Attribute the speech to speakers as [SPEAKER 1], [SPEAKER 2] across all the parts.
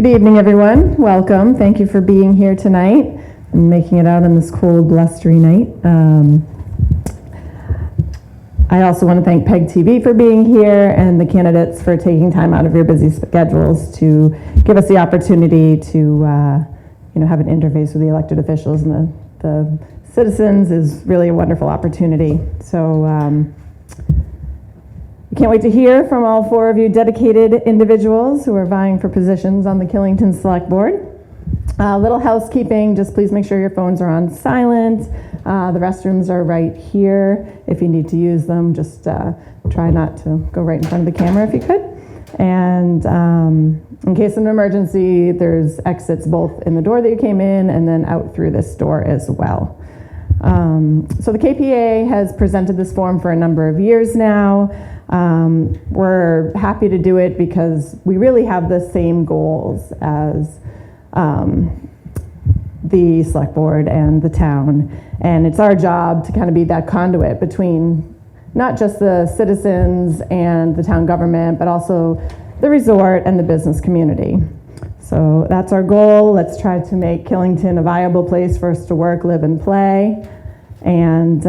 [SPEAKER 1] Good evening, everyone. Welcome. Thank you for being here tonight and making it out on this cold, blustery night. I also want to thank PEG TV for being here and the candidates for taking time out of your busy schedules to give us the opportunity to have an interface with the elected officials and the citizens is really a wonderful opportunity. So we can't wait to hear from all four of you dedicated individuals who are vying for positions on the Killington Select Board. Little housekeeping, just please make sure your phones are on silent. The restrooms are right here. If you need to use them, just try not to go right in front of the camera if you could. And in case of an emergency, there's exits both in the door that you came in and then out through this door as well. So the KPA has presented this form for a number of years now. We're happy to do it because we really have the same goals as the select board and the town. And it's our job to kind of be that conduit between not just the citizens and the town government, but also the resort and the business community. So that's our goal. Let's try to make Killington a viable place for us to work, live, and play. And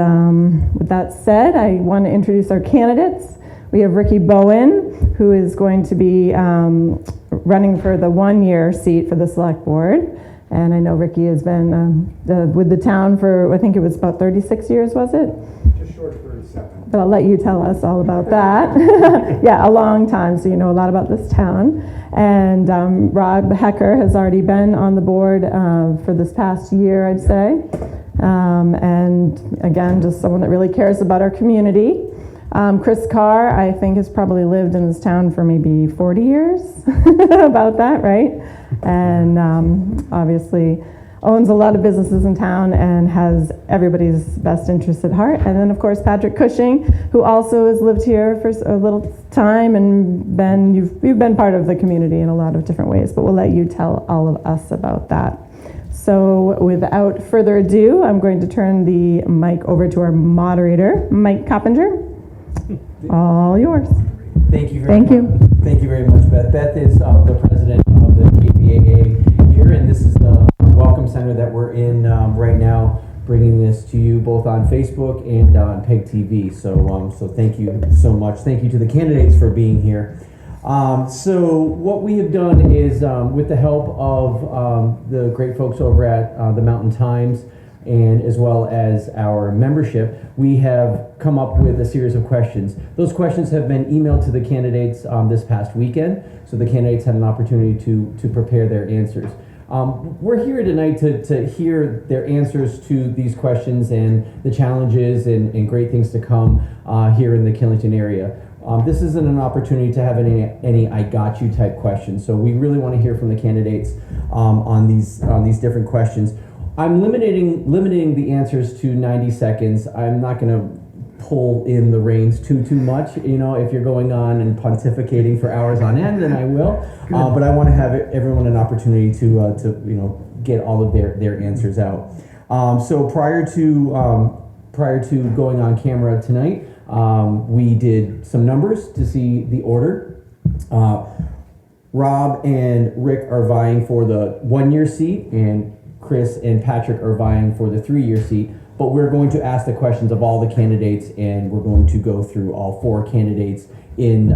[SPEAKER 1] with that said, I want to introduce our candidates. We have Ricky Bowen, who is going to be running for the one-year seat for the select board. And I know Ricky has been with the town for, I think it was about 36 years, was it?
[SPEAKER 2] Just short of 37.
[SPEAKER 1] But I'll let you tell us all about that. Yeah, a long time, so you know a lot about this town. And Rob Hecker has already been on the board for this past year, I'd say. And again, just someone that really cares about our community. Chris Carr, I think, has probably lived in this town for maybe 40 years, about that, right? And obviously owns a lot of businesses in town and has everybody's best interests at heart. And then, of course, Patrick Cushing, who also has lived here for a little time and you've been part of the community in a lot of different ways, but we'll let you tell all of us about that. So without further ado, I'm going to turn the mic over to our moderator, Mike Coppinger. All yours.
[SPEAKER 3] Thank you very much.
[SPEAKER 1] Thank you.
[SPEAKER 3] Thank you very much, Beth. Beth is the president of the KPAA here, and this is the welcome center that we're in right now, bringing this to you both on Facebook and on PEG TV. So thank you so much. Thank you to the candidates for being here. So what we have done is, with the help of the great folks over at the Mountain Times, and as well as our membership, we have come up with a series of questions. Those questions have been emailed to the candidates this past weekend, so the candidates had an opportunity to prepare their answers. We're here tonight to hear their answers to these questions and the challenges and great things to come here in the Killington area. This isn't an opportunity to have any I got you type questions, so we really want to hear from the candidates on these different questions. I'm limiting the answers to 90 seconds. I'm not going to pull in the reins too much. You know, if you're going on and pontificating for hours on end, then I will. But I want to have everyone an opportunity to get all of their answers out. So prior to going on camera tonight, we did some numbers to see the order. Rob and Rick are vying for the one-year seat, and Chris and Patrick are vying for the 3-year seat, but we're going to ask the questions of all the candidates, and we're going to go through all 4 candidates in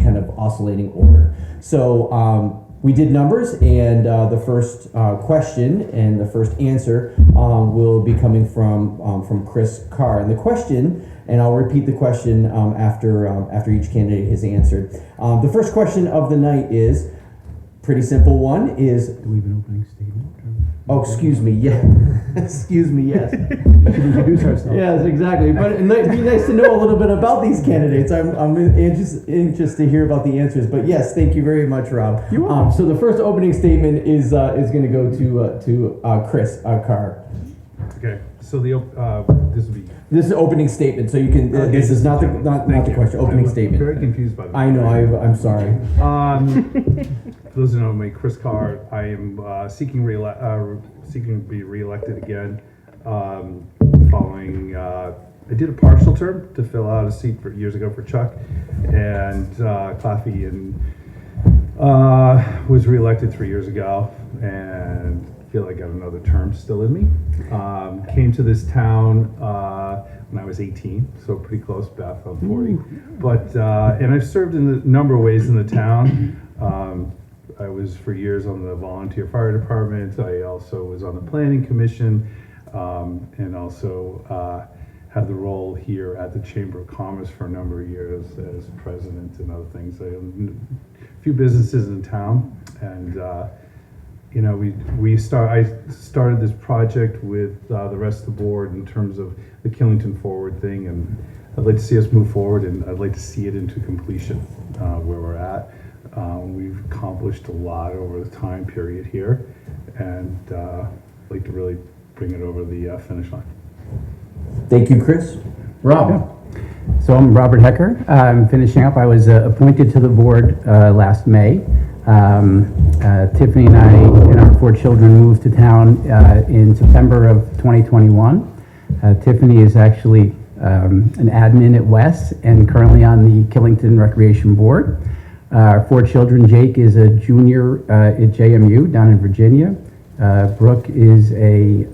[SPEAKER 3] kind of oscillating order. So we did numbers, and the first question and the first answer will be coming from Chris Carr. And the question, and I'll repeat the question after each candidate has answered. The first question of the night is pretty simple one. Is
[SPEAKER 2] do we have an opening statement?
[SPEAKER 3] Oh, excuse me. Yeah, excuse me. Yes.
[SPEAKER 2] We should introduce ourselves.
[SPEAKER 3] Yes, exactly. But it'd be nice to know a little bit about these candidates. I'm anxious to hear about the answers. But yes, thank you very much, Rob.
[SPEAKER 2] You're welcome.
[SPEAKER 3] So the first opening statement is going to go to Chris Carr.
[SPEAKER 2] Okay. So this is
[SPEAKER 3] opening statement. So you can.
[SPEAKER 2] Okay,
[SPEAKER 3] this is not the question. Opening statement.
[SPEAKER 2] I'm very confused by that.
[SPEAKER 3] I know. I'm sorry.
[SPEAKER 2] For those who know me, Chris Carr. I am seeking to be reelected again. Following, I did a partial term to fill out a seat years ago for Chuck and Claffey and Was reelected 3 years ago and feel like I got another term still in me. Came to this town when I was 18, so pretty close, Beth, I'm 40. But, and I've served in a number of ways in the town. I was for years on the volunteer fire department. I also was on the planning commission and also had the role here at the Chamber of Commerce for a number of years as president and other things. I own a few businesses in town, and you know, I started this project with the rest of the board in terms of the Killington Forward thing, and I'd like to see us move forward, and I'd like to see it into completion where we're at. We've accomplished a lot over the time period here, and I'd like to really bring it over the finish line.
[SPEAKER 3] Thank you, Chris. Rob.
[SPEAKER 4] So I'm Robert Hecker. I'm finishing up. I was appointed to the board last May. Tiffany and I and our 4 children moved to town in September of 2021. Tiffany is actually an admin at West and currently on the Killington Recreation Board. Our 4 children, Jake is a junior at JMU down in Virginia. Brooke is a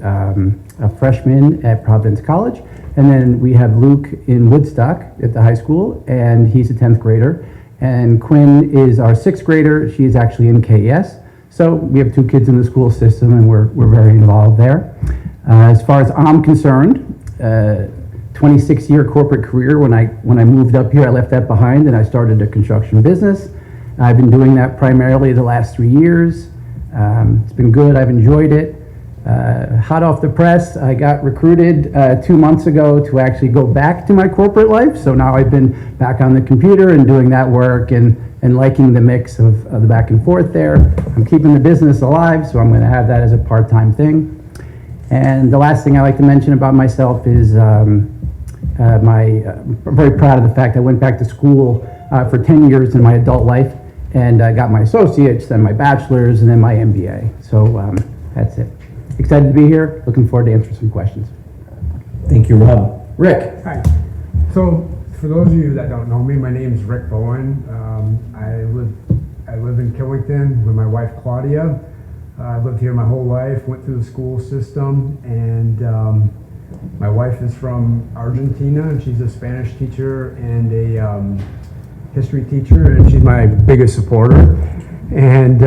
[SPEAKER 4] freshman at Providence College. And then we have Luke in Woodstock at the high school, and he's a 10th grader. And Quinn is our 6th grader. She is actually in KES. So we have 2 kids in the school system, and we're very involved there. As far as I'm concerned, 26-year corporate career. When I moved up here, I left that behind, and I started a construction business. I've been doing that primarily the last 3 years. It's been good. I've enjoyed it. Hot off the press, I got recruited 2 months ago to actually go back to my corporate life. So now I've been back on the computer and doing that work and liking the mix of the back and forth there. I'm keeping the business alive, so I'm going to have that as a part-time thing. And the last thing I like to mention about myself is I'm very proud of the fact I went back to school for 10 years in my adult life, and I got my associates, then my bachelor's, and then my MBA. So that's it. Excited to be here. Looking forward to answering some questions.
[SPEAKER 3] Thank you, Rob. Rick.
[SPEAKER 5] Hi. So, for those of you that don't know me, my name is Rick Bowen. I live in Killington with my wife Claudia. I've lived here my whole life. Went through the school system, and my wife is from Argentina, and she's a Spanish teacher and a history teacher, and she's my biggest supporter. And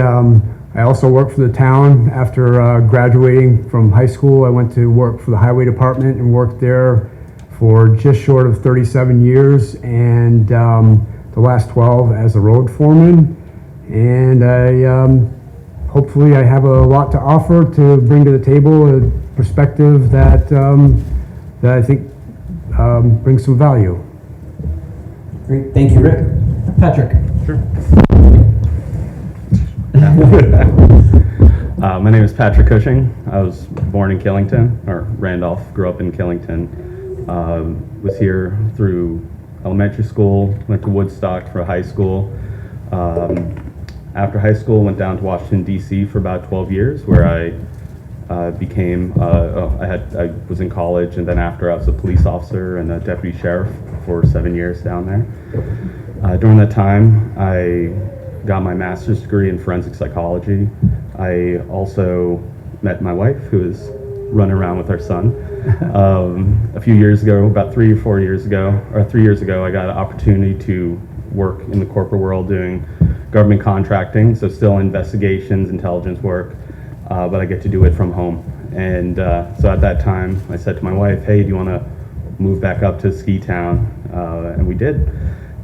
[SPEAKER 5] I also worked for the town. After graduating from high school, I went to work for the highway department and worked there for just short of 37 years, and the last 12 as a road foreman. And hopefully I have a lot to offer to bring to the table, a perspective that I think brings some value.
[SPEAKER 3] Great. Thank you, Rick. Patrick.
[SPEAKER 6] Sure. My name is Patrick Cushing. I was born in Killington, or Randolph, grew up in Killington. Was here through elementary school, went to Woodstock for high school. After high school, went down to Washington, D.C. for about 12 years, where I I was in college, and then after I was a police officer and a deputy sheriff for 7 years down there. During that time, I got my master's degree in forensic psychology. I also met my wife, who is running around with our son. A few years ago, about 3 or 4 years ago, or 3 years ago, I got an opportunity to work in the corporate world doing government contracting, so still investigations, intelligence work, but I get to do it from home. And so at that time, I said to my wife, hey, do you want to move back up to Ski Town? And we did.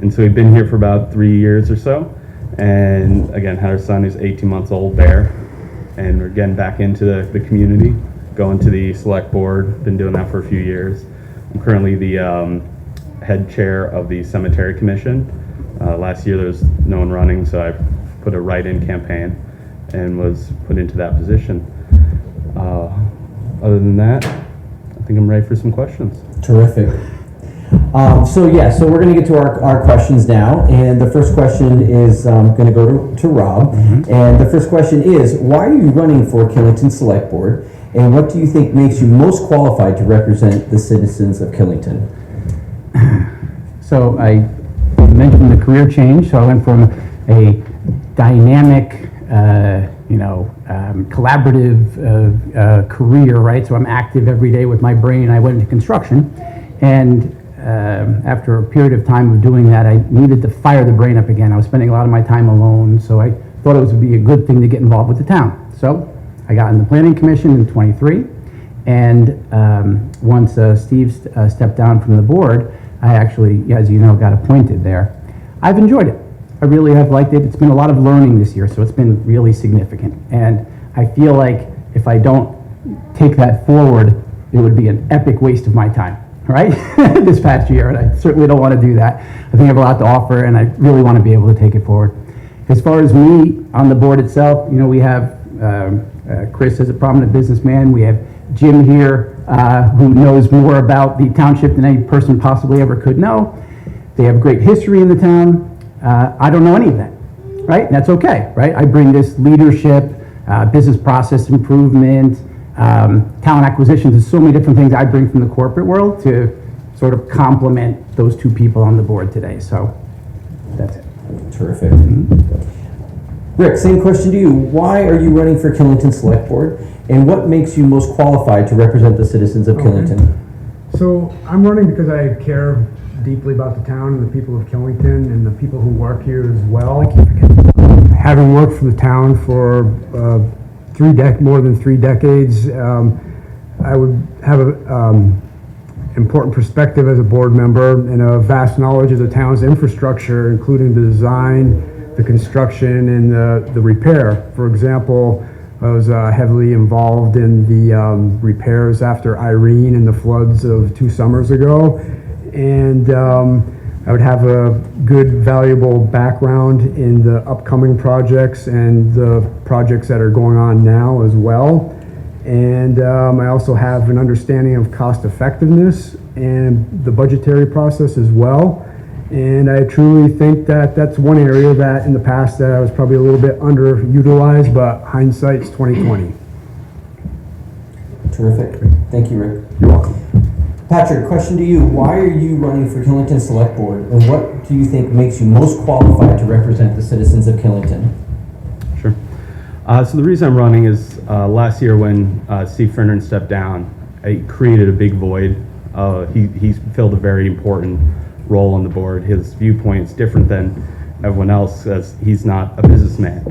[SPEAKER 6] And so we've been here for about 3 years or so. And again, had our son who's 18 months old there. And we're getting back into the community, going to the select board, been doing that for a few years. I'm currently the head chair of the cemetery commission. Last year there was no one running, so I put a write-in campaign and was put into that position. Other than that, I think I'm ready for some questions.
[SPEAKER 3] Terrific. So we're going to get to our questions now, and the first question is going to go to Rob. Mm-hmm. And the first question is, why are you running for Killington Select Board, and what do you think makes you most qualified to represent the citizens of Killington?
[SPEAKER 4] So I mentioned the career change. So I went from a dynamic, collaborative career, right? So I'm active every day with my brain. I went into construction, and after a period of time of doing that, I needed to fire the brain up again. I was spending a lot of my time alone, so I thought it would be a good thing to get involved with the town. So I got in the planning commission in '23, and once Steve stepped down from the board, I actually, as you know, got appointed there. I've enjoyed it. I really have liked it. It's been a lot of learning this year, so it's been really significant. And I feel like if I don't take that forward, it would be an epic waste of my time, right? This past year, and I certainly don't want to do that. I think I have a lot to offer, and I really want to be able to take it forward. As far as me on the board itself, we have Chris as a prominent businessman. We have Jim here, who knows more about the township than any person possibly ever could know. They have great history in the town. I don't know any of that, right? And that's okay, right? I bring this leadership, business process improvement, talent acquisitions, and so many different things I bring from the corporate world to sort of complement those two people on the board today. So that's it.
[SPEAKER 3] Terrific. Rick, same question to you. Why are you running for Killington Select Board, and what makes you most qualified to represent the citizens of Killington?
[SPEAKER 5] So I'm running because I care deeply about the town and the people of Killington and the people who work here as well. Having worked for the town for more than 3 decades, I would have an important perspective as a board member and a vast knowledge of the town's infrastructure, including the design, the construction, and the repair. For example, I was heavily involved in the repairs after Irene and the floods of 2 summers ago. And I would have a good, valuable background in the upcoming projects and the projects that are going on now as well. And I also have an understanding of cost effectiveness and the budgetary process as well. And I truly think that that's one area that in the past that I was probably a little bit underutilized, but hindsight's 2020.
[SPEAKER 3] Terrific. Thank you, Rick.
[SPEAKER 5] You're welcome.
[SPEAKER 3] Patrick, question to you. Why are you running for Killington Select Board, and what do you think makes you most qualified to represent the citizens of Killington?
[SPEAKER 6] Sure. So the reason I'm running is last year when Steve Fernan stepped down, it created a big void. He filled a very important role on the board. His viewpoint's different than everyone else, as he's not a businessman.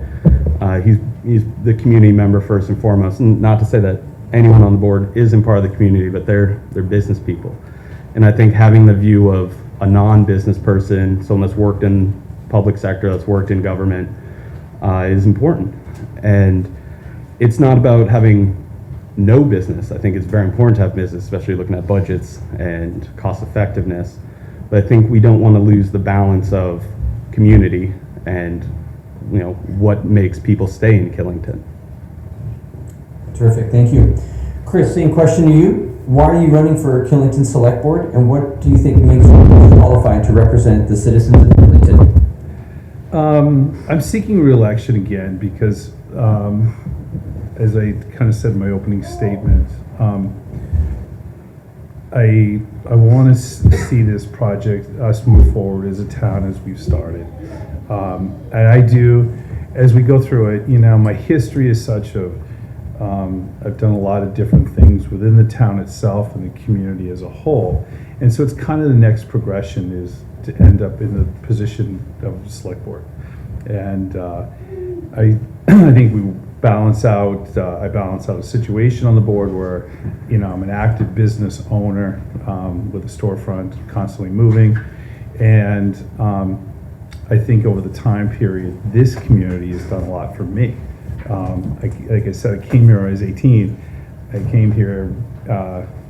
[SPEAKER 6] He's the community member first and foremost, and not to say that anyone on the board isn't part of the community, but they're business people. And I think having the view of a non-business person, someone that's worked in public sector, that's worked in government, is important. And it's not about having no business. I think it's very important to have business, especially looking at budgets and cost effectiveness. But I think we don't want to lose the balance of community and what makes people stay in Killington.
[SPEAKER 3] Terrific, thank you. Chris, same question to you. Why are you running for Killington Select Board, and what do you think makes you most qualified to represent the citizens of Killington?
[SPEAKER 2] I'm seeking re-election again because, as I kind of said in my opening statement, I want to see this project, us move forward as a town as we've started. And I do, as we go through it, my history is such of, I've done a lot of different things within the town itself and the community as a whole. And so it's kind of the next progression is to end up in the position of the select board. And I think we balance out, I balance out a situation on the board where, I'm an active business owner with a storefront constantly moving. And I think over the time period, this community has done a lot for me. Like I said, I came here when I was 18. I came here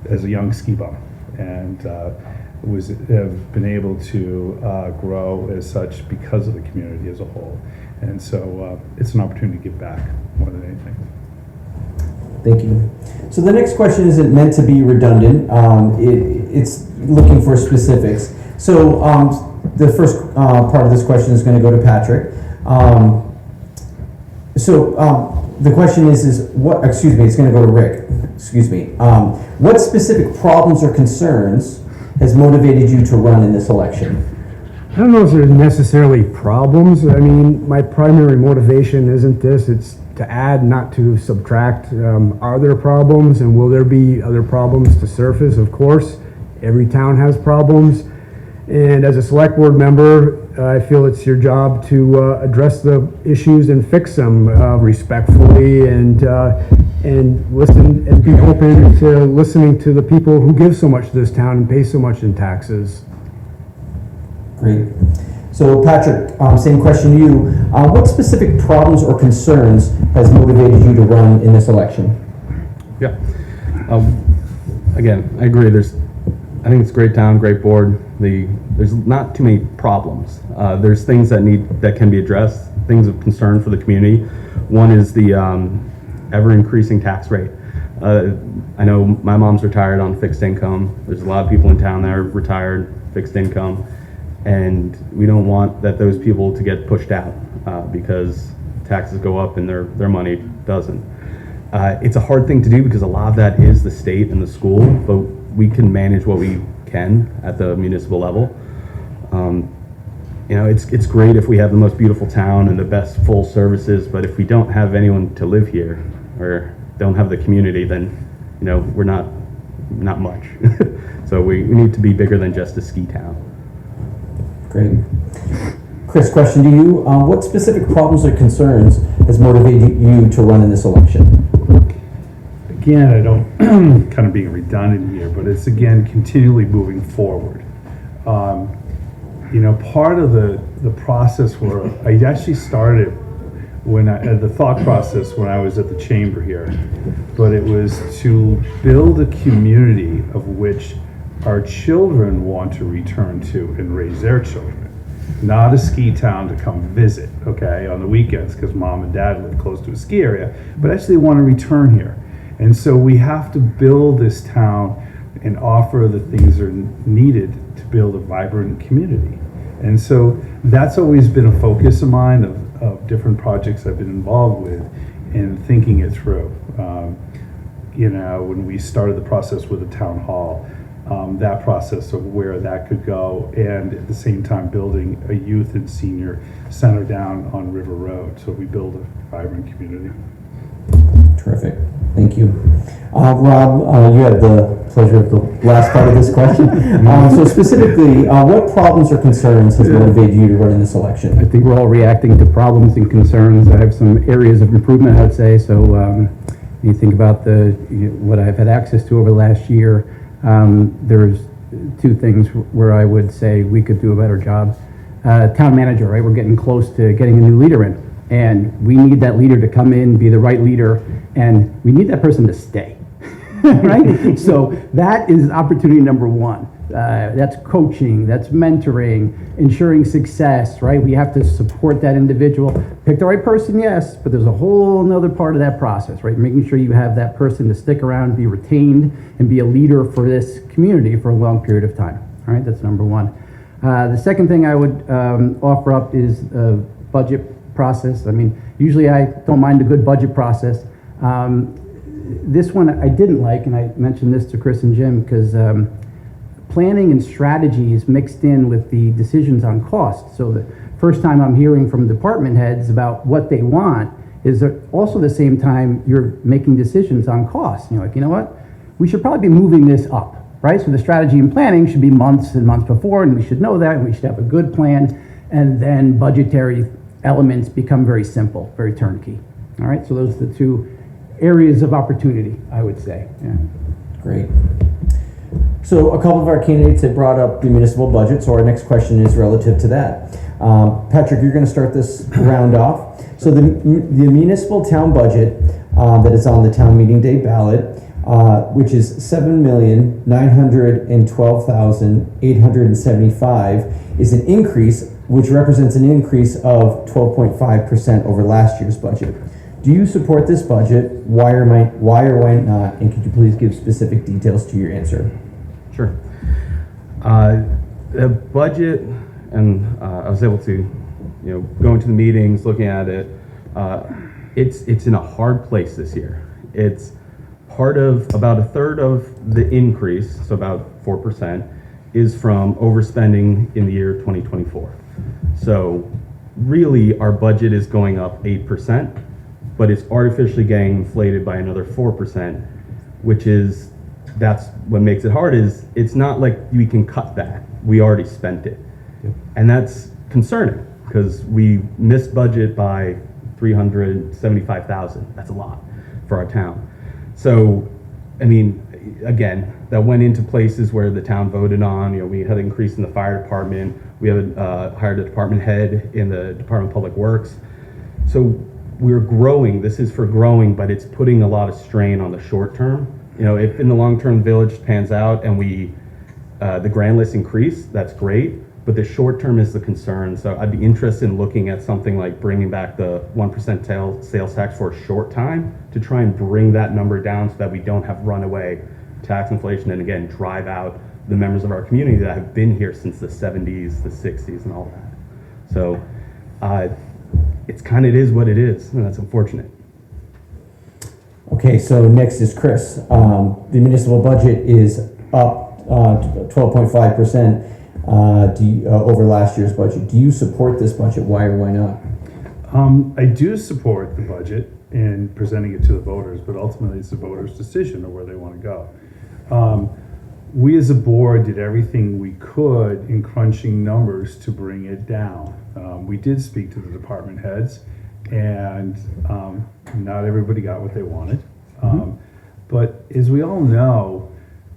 [SPEAKER 2] as a young ski bum, and have been able to grow as such because of the community as a whole. And so it's an opportunity to give back more than anything.
[SPEAKER 3] Thank you. So the next question isn't meant to be redundant. It's looking for specifics. So the first part of this question is going to go to Patrick. The question is what, it's going to go to Rick, what specific problems or concerns has motivated you to run in this election?
[SPEAKER 5] I don't know if there's necessarily problems. I mean, my primary motivation isn't this. It's to add, not to subtract. Are there problems, and will there be other problems to surface? Of course, every town has problems. And as a select board member, I feel it's your job to address the issues and fix them respectfully, and listen and be open to listening to the people who give so much to this town and pay so much in taxes.
[SPEAKER 3] Great. So Patrick, same question to you. What specific problems or concerns has motivated you to run in this election?
[SPEAKER 6] Yeah. Again, I agree. I think it's a great town, great board. There's not too many problems. There's things that can be addressed, things of concern for the community. One is the ever increasing tax rate. I know my mom's retired on fixed income. There's a lot of people in town that are retired, fixed income, and we don't want those people to get pushed out because taxes go up and their money doesn't. It's a hard thing to do because a lot of that is the state and the school, but we can manage what we can at the municipal level. It's great if we have the most beautiful town and the best full services, but if we don't have anyone to live here or don't have the community, then we're not much. So we need to be bigger than just a ski town.
[SPEAKER 3] Great. Chris, question to you. What specific problems or concerns has motivated you to run in this election?
[SPEAKER 2] Again, I don't, kind of being redundant here, but it's again continually moving forward. Part of the process where I actually started the thought process when I was at the chamber here, but it was to build a community of which our children want to return to and raise their children. Not a ski town to come visit, okay, on the weekends because mom and dad live close to a ski area, but actually want to return here. And so we have to build this town and offer the things that are needed to build a vibrant community. And so that's always been a focus of mine of different projects I've been involved with in thinking it through. When we started the process with the town hall, that process of where that could go, and at the same time building a youth and senior center down on River Road, so we build a vibrant community.
[SPEAKER 3] Terrific. Thank you. Rob, you had the pleasure of the last part of this question. So specifically, what problems or concerns has motivated you to run in this election?
[SPEAKER 4] I think we're all reacting to problems and concerns. I have some areas of improvement, I'd say. So you think about what I've had access to over the last year. There's two things where I would say we could do a better job. Town manager, right? We're getting close to getting a new leader in, and we need that leader to come in, be the right leader, and we need that person to stay. Right? So that is opportunity number one. That's coaching, that's mentoring, ensuring success, right? We have to support that individual. Pick the right person, yes, but there's a whole nother part of that process, right? Making sure you have that person to stick around, be retained, and be a leader for this community for a long period of time. All right, that's number one. The second thing I would offer up is a budget process. I mean, usually I don't mind a good budget process. This one I didn't like, and I mentioned this to Chris and Jim, because planning and strategy is mixed in with the decisions on cost. So the first time I'm hearing from department heads about what they want is also the same time you're making decisions on cost. Like, you know what? We should probably be moving this up, right? So the strategy and planning should be months and months before, and we should know that, and we should have a good plan, and then budgetary elements become very simple, very turnkey. All right, so those are the two areas of opportunity, I would say. Yeah.
[SPEAKER 3] Great. So a couple of our candidates have brought up the municipal budget, so our next question is relative to that. Patrick, you're going to start this round off. So the municipal town budget that is on the town meeting day ballot, which is $7,912,875, is an increase, which represents an increase of 12.5% over last year's budget. Do you support this budget? Why or why not? And could you please give specific details to your answer?
[SPEAKER 6] Sure. The budget, and I was able to, go into the meetings, looking at it. It's in a hard place this year. It's part of about a third of the increase, so about 4%, is from overspending in the year 2024. So really, our budget is going up 8%, but it's artificially getting inflated by another 4%, that's what makes it hard. Is it's not like we can cut that. We already spent it.
[SPEAKER 4] Yep.
[SPEAKER 6] And that's concerning because we missed budget by $375,000. That's a lot for our town. So, I mean, again, that went into places where the town voted on. You know, we had an increase in the fire department. We have hired a department head in the Department of Public Works. So we're growing. This is for growing, but it's putting a lot of strain on the short term. You know, if in the long term village pans out and the grand lists increase, that's great. But the short term is the concern. So I'd be interested in looking at something like bringing back the 1% sales tax for a short time to try and bring that number down so that we don't have runaway tax inflation and again drive out the members of our community that have been here since the 70s, the 60s, and all that. So it is what it is, and that's unfortunate.
[SPEAKER 3] Okay, so next is Chris. The municipal budget is up 12.5% over last year's budget. Do you support this budget? Why or why not?
[SPEAKER 2] I do support the budget and presenting it to the voters, but ultimately it's the voters' decision of where they want to go. We as a board did everything we could in crunching numbers to bring it down. We did speak to the department heads, and not everybody got what they wanted. But as we all know,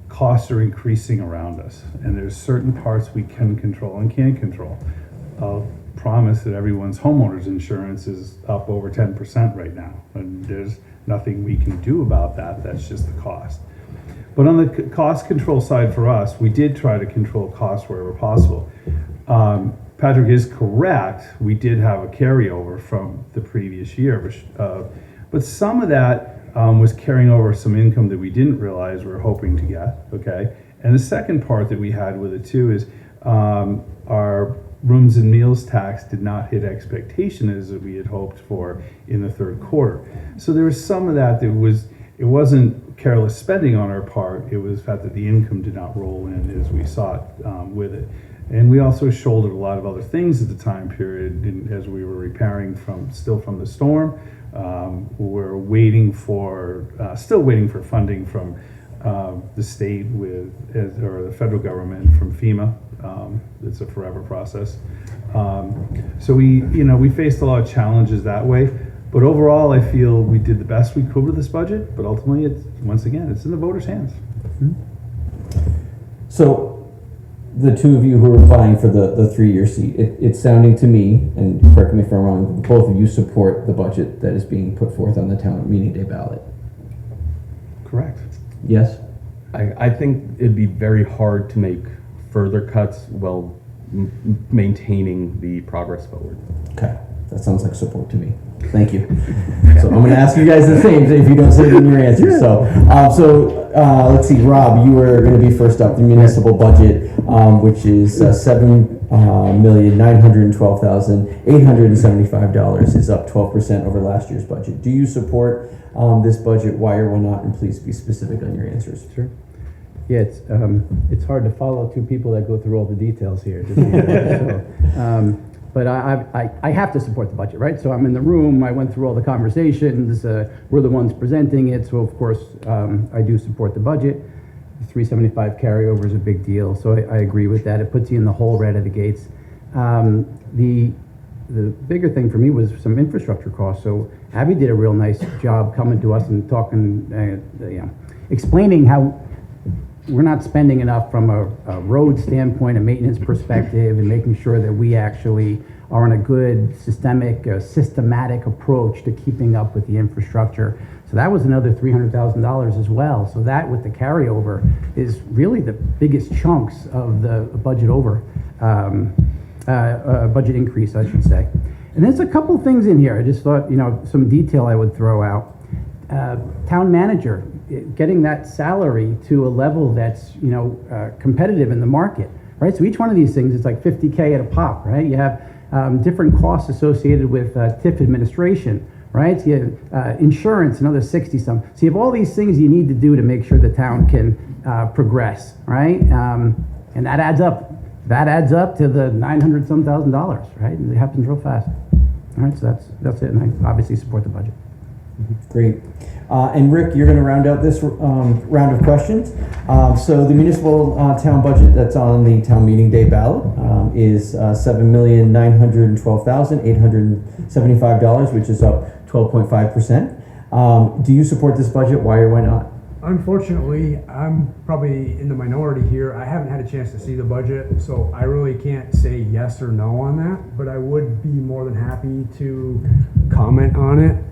[SPEAKER 2] costs are increasing around us, and there's certain parts we can control and can't control. I'll promise that everyone's homeowner's insurance is up over 10% right now, and there's nothing we can do about that. That's just the cost. But on the cost control side for us, we did try to control costs wherever possible. Patrick is correct. We did have a carryover from the previous year, but some of that was carrying over some income that we didn't realize we were hoping to get, okay? And the second part that we had with it too is our rooms and meals tax did not hit expectation as we had hoped for in the third quarter. So there was some of that it wasn't careless spending on our part, it was the fact that the income did not roll in as we saw it with it. And we also shouldered a lot of other things at the time period as we were repairing from the storm. We're still waiting for funding from the state or the federal government from FEMA. It's a forever process. So we faced a lot of challenges that way. But overall, I feel we did the best we could with this budget. But ultimately, it's in the voters' hands.
[SPEAKER 3] So the two of you who are vying for the 3-year seat, it's sounding to me, and correct me if I'm wrong, both of you support the budget that is being put forth on the town meeting day ballot.
[SPEAKER 2] Correct.
[SPEAKER 3] Yes?
[SPEAKER 6] I think it'd be very hard to make further cuts while maintaining the progress forward.
[SPEAKER 3] Okay, that sounds like support to me. Thank you. So I'm going to ask you guys the same if you don't say it in your answers. So let's see, Rob, you are going to be first up. The municipal budget, which is $7,912,875, is up 12% over last year's budget. Do you support this budget? Why or why not? And please be specific on your answers.
[SPEAKER 4] Sure. Yeah, it's hard to follow two people that go through all the details here. But I have to support the budget, right? So I'm in the room, I went through all the conversations, we're the ones presenting it, so of course I do support the budget. The 375 carryover is a big deal, so I agree with that. It puts you in the hole right out of the gates. The bigger thing for me was some infrastructure costs. So Abby did a real nice job coming to us and talking, explaining how we're not spending enough from a road standpoint, a maintenance perspective, and making sure that we actually are on a good systematic approach to keeping up with the infrastructure. So that was another $300,000 as well. So that with the carryover is really the biggest chunks of the budget budget increase, I should say. And there's a couple things in here. I just thought, some detail I would throw out. Town manager, getting that salary to a level that's competitive in the market, right? So each one of these things is like $50K at a pop, right? You have different costs associated with TIF administration, right? So you have insurance, another 60-some. So you have all these things you need to do to make sure the town can progress, right? And that adds up. That adds up to the $900-some thousand, right? It happens real fast. All right, so that's it, and I obviously support the budget.
[SPEAKER 3] Great. And Rick, you're going to round out this round of questions. So the municipal town budget that's on the town meeting day ballot is $7,912,875, which is up 12.5%. Do you support this budget? Why or why not?
[SPEAKER 5] Unfortunately, I'm probably in the minority here. I haven't had a chance to see the budget, so I really can't say yes or no on that, but I would be more than happy to comment on it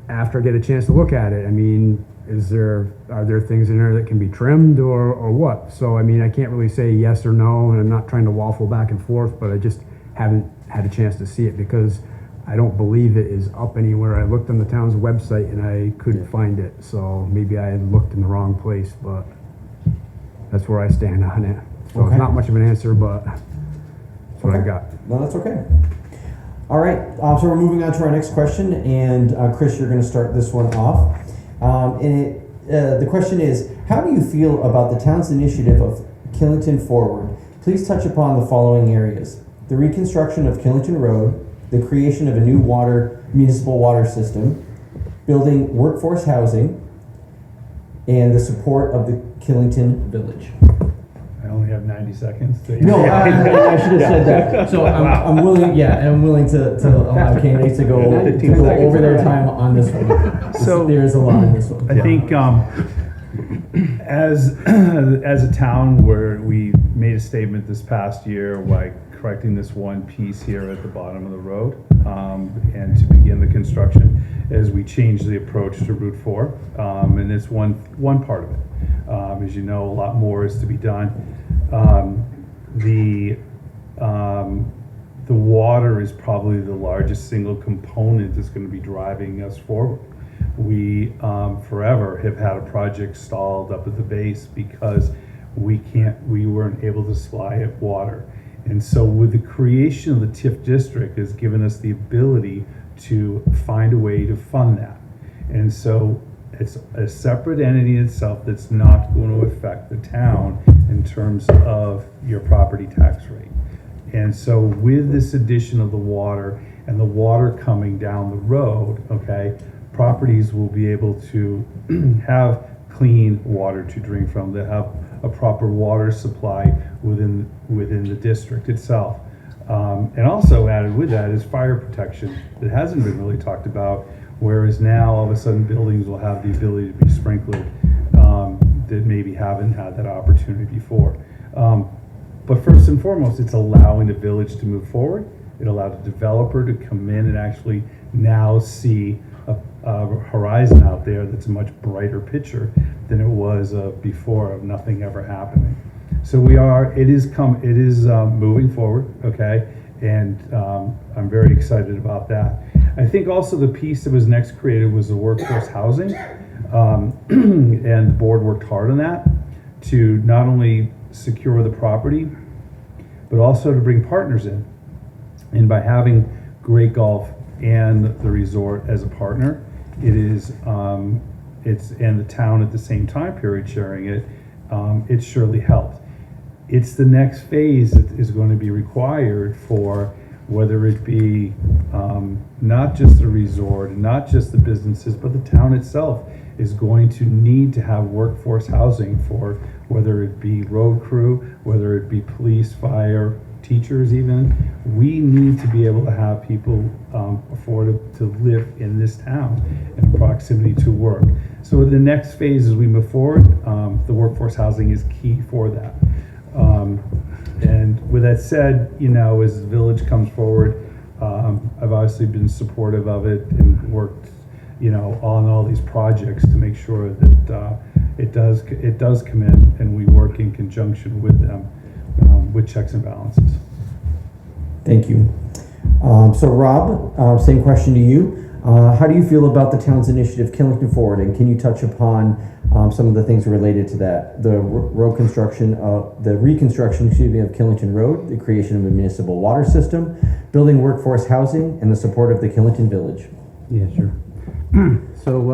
[SPEAKER 5] after I get a chance to look at it. I mean, are there things in there that can be trimmed or what? So, I mean, I can't really say yes or no, and I'm not trying to waffle back and forth, but I just haven't had a chance to see it because I don't believe it is up anywhere. I looked on the town's website and I couldn't find it, so maybe I had looked in the wrong place, but that's where I stand on it. So
[SPEAKER 3] Okay.
[SPEAKER 5] It's not much of an answer, but that's what I got.
[SPEAKER 3] No, that's okay. All right, so we're moving on to our next question, and Chris, you're going to start this one off. The question is, how do you feel about the town's initiative of Killington Forward? Please touch upon the following areas: the reconstruction of Killington Road, the creation of a new municipal water system, building workforce housing, and the support of the Killington Village.
[SPEAKER 2] I only have 90 seconds.
[SPEAKER 3] No, I should have said that. So I'm willing to allow candidates to go over their time on this one.
[SPEAKER 2] So
[SPEAKER 3] There is a lot in this one.
[SPEAKER 2] I think as a town where we made a statement this past year by correcting this one piece here at the bottom of the road and to begin the construction as we change the approach to Route 4, and it's one part of it. As you know, a lot more is to be done. The water is probably the largest single component that's going to be driving us forward. We forever have had a project stalled up at the base because we weren't able to supply it water. And so with the creation of the TIF district has given us the ability to find a way to fund that. And so it's a separate entity itself that's not going to affect the town in terms of your property tax rate. And so with this addition of the water and the water coming down the road, okay, properties will be able to have clean water to drink from, that have a proper water supply within the district itself. And also added with that is fire protection that hasn't been really talked about, whereas now all of a sudden buildings will have the ability to be sprinkled that maybe haven't had that opportunity before. But first and foremost, it's allowing the village to move forward. It allowed a developer to come in and actually now see a horizon out there that's a much brighter picture than it was before of nothing ever happening. So it is moving forward, okay, and I'm very excited about that. I think also the piece that was next created was the workforce housing, and the board worked hard on that to not only secure the property, but also to bring partners in. And by having Great Golf and the resort as a partner, and the town at the same time period sharing it, it surely helped. It's the next phase that is going to be required for whether it be not just the resort, not just the businesses, but the town itself is going to need to have workforce housing for whether it be road crew, whether it be police, fire, teachers even. We need to be able to have people afford to live in this town in proximity to work. So the next phase as we move forward, the workforce housing is key for that. And with that said, as the village comes forward, I've obviously been supportive of it and worked, on all these projects to make sure that it does come in and we work in conjunction with them with checks and balances.
[SPEAKER 3] Thank you. So Rob, same question to you. How do you feel about the town's initiative Killington Forward, and can you touch upon some of the things related to that? The reconstruction of Killington Road, the creation of a municipal water system, building workforce housing, and the support of the Killington Village.
[SPEAKER 4] Yeah, sure. So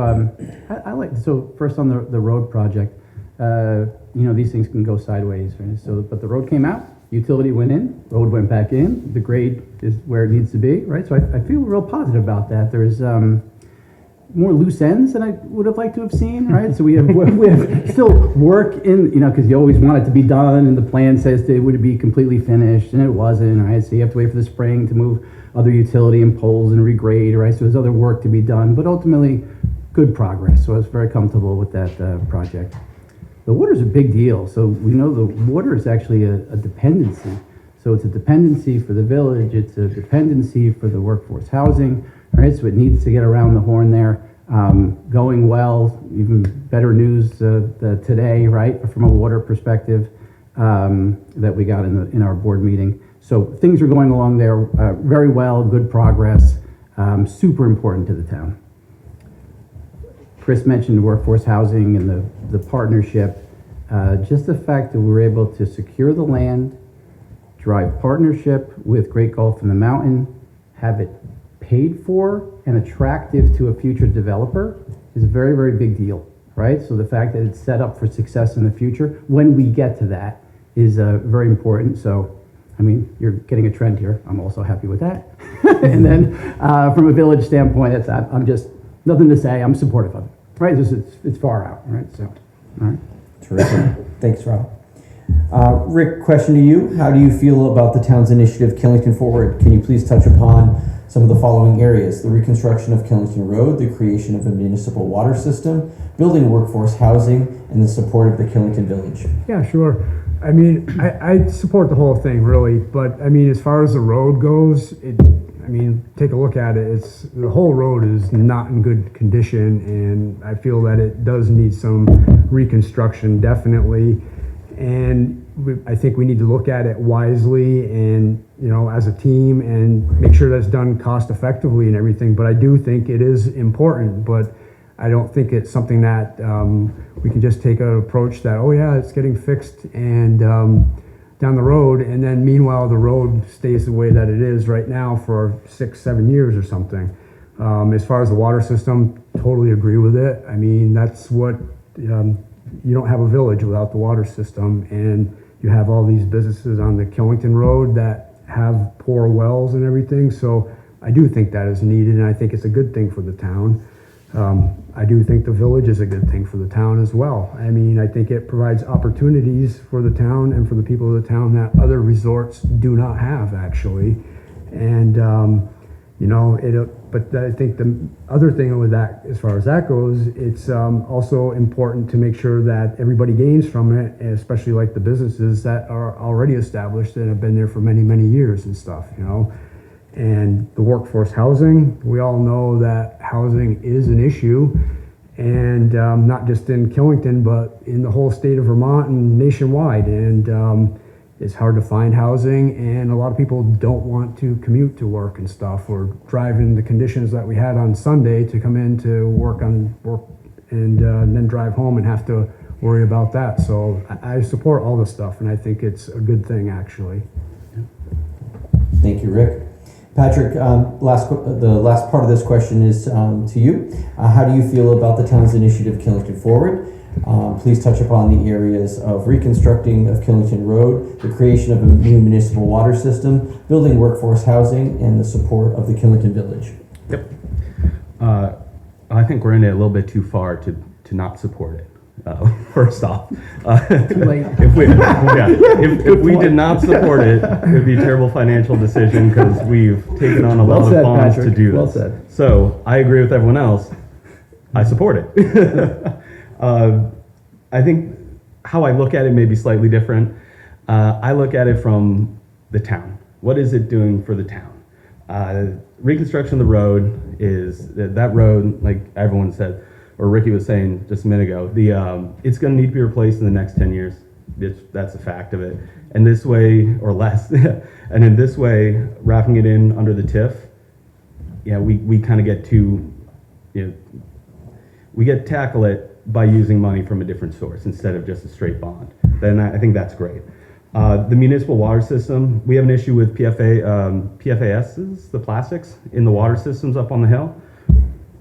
[SPEAKER 4] I like, so first on the road project, these things can go sideways. Right? So, but the road came out, utility went in, road went back in, the grade is where it needs to be, right? So I feel real positive about that. There's more loose ends than I would have liked to have seen, right? So we have still work in, because you always want it to be done, and the plan says that it would be completely finished, and it wasn't, right? So you have to wait for the spring to move other utility and poles and regrade, right? So there's other work to be done, but ultimately good progress. So I was very comfortable with that project. The water's a big deal. So we know the water is actually a dependency. So it's a dependency for the village, it's a dependency for the workforce housing, right? So it needs to get around the horn there. Going well, even better news today, right, from a water perspective that we got in our board meeting. So things are going along there very well, good progress, super important to the town. Chris mentioned workforce housing and the partnership. Just the fact that we were able to secure the land, drive partnership with Great Gulf and the Mountain, have it paid for and attractive to a future developer is a very, very big deal, right? So the fact that it's set up for success in the future, when we get to that, is very important. So, I mean, you're getting a trend here. I'm also happy with that. And then from a village standpoint, I'm just, nothing to say, I'm supportive of it, right? It's far out, right? So, all right.
[SPEAKER 3] Terrific. Thanks, Rob. Rick, question to you. How do you feel about the town's initiative, Killington Forward? Can you please touch upon some of the following areas: the reconstruction of Killington Road, the creation of a municipal water system, building workforce housing, and the support of the Killington Village?
[SPEAKER 5] Yeah, sure. I mean, I support the whole thing, really, but I mean, as far as the road goes, take a look at it. The whole road is not in good condition, and I feel that it does need some reconstruction, definitely. And I think we need to look at it wisely and, as a team, and make sure that's done cost effectively and everything. But I do think it is important, but I don't think it's something that we can just take an approach that, oh yeah, it's getting fixed and down the road, and then meanwhile the road stays the way that it is right now for 6-7 years or something. As far as the water system, totally agree with it. I mean, that's what you don't have a village without the water system, and you have all these businesses on the Killington Road that have poor wells and everything. So I do think that is needed, and I think it's a good thing for the town. I do think the village is a good thing for the town as well. I mean, I think it provides opportunities for the town and for the people of the town that other resorts do not have, actually. And, but I think the other thing with that, as far as that goes, it's also important to make sure that everybody gains from it, especially like the businesses that are already established and have been there for many, many years and stuff, And the workforce housing, we all know that housing is an issue, and not just in Killington, but in the whole state of Vermont and nationwide. And it's hard to find housing, and a lot of people don't want to commute to work and stuff, or drive in the conditions that we had on Sunday to come in to work and then drive home and have to worry about that. So I support all this stuff, and I think it's a good thing, actually.
[SPEAKER 3] Thank you, Rick. Patrick, the last part of this question is to you. How do you feel about the town's initiative, Killington Forward? Please touch upon the areas of reconstructing of Killington Road, the creation of a new municipal water system, building workforce housing, and the support of the Killington Village.
[SPEAKER 6] Yep. I think we're in it a little bit too far to not support it. First off, if we did not support it, it would be a terrible financial decision because we've taken on a lot of bonds to do this.
[SPEAKER 4] Said.
[SPEAKER 6] So I agree with everyone else. I support it. I think how I look at it may be slightly different. I look at it from the town. What is it doing for the town? Reconstruction of the road is that road, like everyone said, or Ricky was saying just a minute ago, it's going to need to be replaced in the next 10 years. That's a fact of it. And this way, or less, and in this way, wrapping it in under the TIF, we kind of get to, we get to tackle it by using money from a different source instead of just a straight bond. Then I think that's great. The municipal water system, we have an issue with PFASs, the plastics in the water systems up on the hill.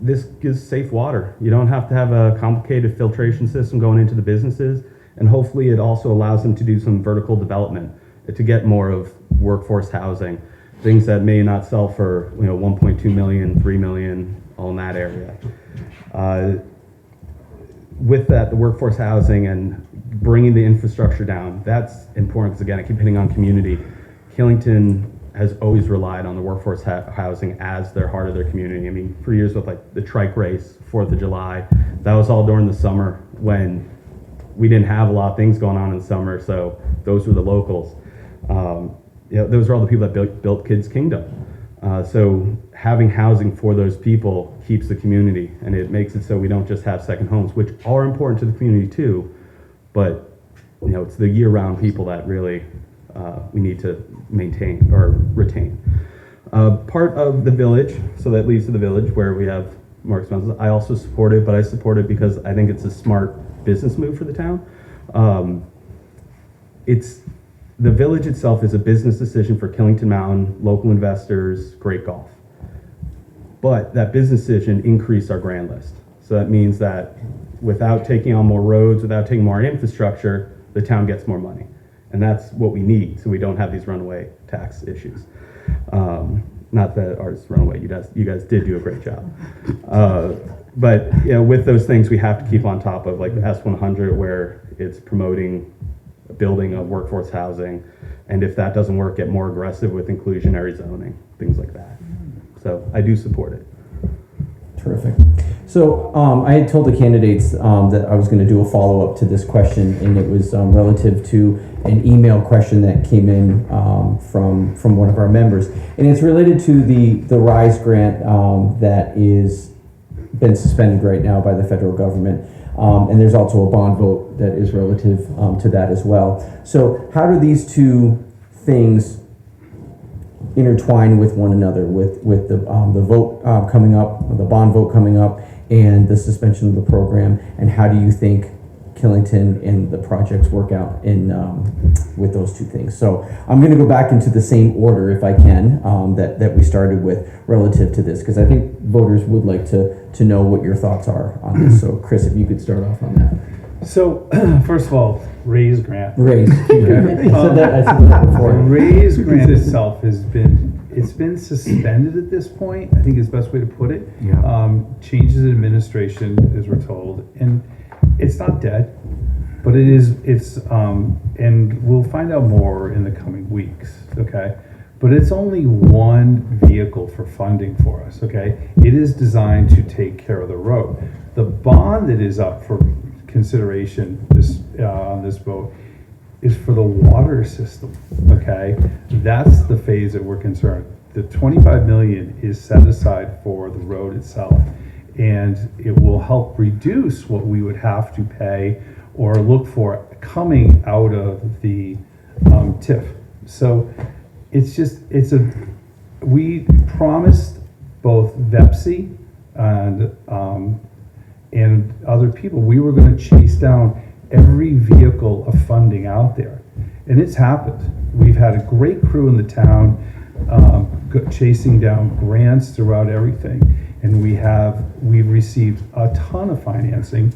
[SPEAKER 6] this gives safe water. You don't have to have a complicated filtration system going into the businesses, and hopefully it also allows them to do some vertical development to get more of workforce housing, things that may not sell for 1.2 million, 3 million, all in that area. With that, the workforce housing and bringing the infrastructure down, that's important because, again, I keep hitting on community. Killington has always relied on the workforce housing as their heart of their community. I mean, for years with like the trike race, 4th of July, that was all during the summer when we didn't have a lot of things going on in the summer, so those were the locals. Those are all the people that built Kids Kingdom. So having housing for those people keeps the community, and it makes it so we don't just have second homes, which are important to the community too, but it's the year-round people that really we need to maintain or retain. Part of the village, so that leads to the village where we have more expenses. I also support it, but I support it because I think it's a smart business move for the town. The village itself is a business decision for Killington Mountain, local investors, great golf. But that business decision increased our grand list. So that means that without taking on more roads, without taking more infrastructure, the town gets more money. And that's what we need, so we don't have these runaway tax issues. Not that ours runaway, you guys did do a great job. But with those things, we have to keep on top of, like the S100, where it's promoting building of workforce housing, and if that doesn't work, get more aggressive with inclusionary zoning, things like that. So I do support it.
[SPEAKER 3] Terrific. So I had told the candidates that I was going to do a follow-up to this question, and it was relative to an email question that came in from one of our members, and it's related to the RISE grant that is been suspended right now by the federal government. And there's also a bond vote that is relative to that as well. So how do these two things intertwine with one another, with the vote coming up, the bond vote coming up, and the suspension of the program? And how do you think Killington and the projects work out in with those two things? So I'm going to go back into the same order, if I can, that we started with relative to this, because I think voters would like to know what your thoughts are on this. So Chris, if you could start off on that.
[SPEAKER 2] So, first of all, RAISE grant.
[SPEAKER 3] RAISE. I said that before.
[SPEAKER 2] The RAISE grant itself has been suspended at this point. I think is the best way to put it.
[SPEAKER 4] Yeah.
[SPEAKER 2] Changes in administration, as we're told, and it's not dead, but it's and we'll find out more in the coming weeks. Okay. But it's only one vehicle for funding for us, okay? It is designed to take care of the road. The bond that is up for consideration on this vote is for the water system, okay? That's the phase that we're concerned. The 25 million is set aside for the road itself, and it will help reduce what we would have to pay or look for coming out of the TIF. So we promised both VEPSI and other people, we were going to chase down every vehicle of funding out there. And it's happened. We've had a great crew in the town chasing down grants throughout everything. And we've received a ton of financing,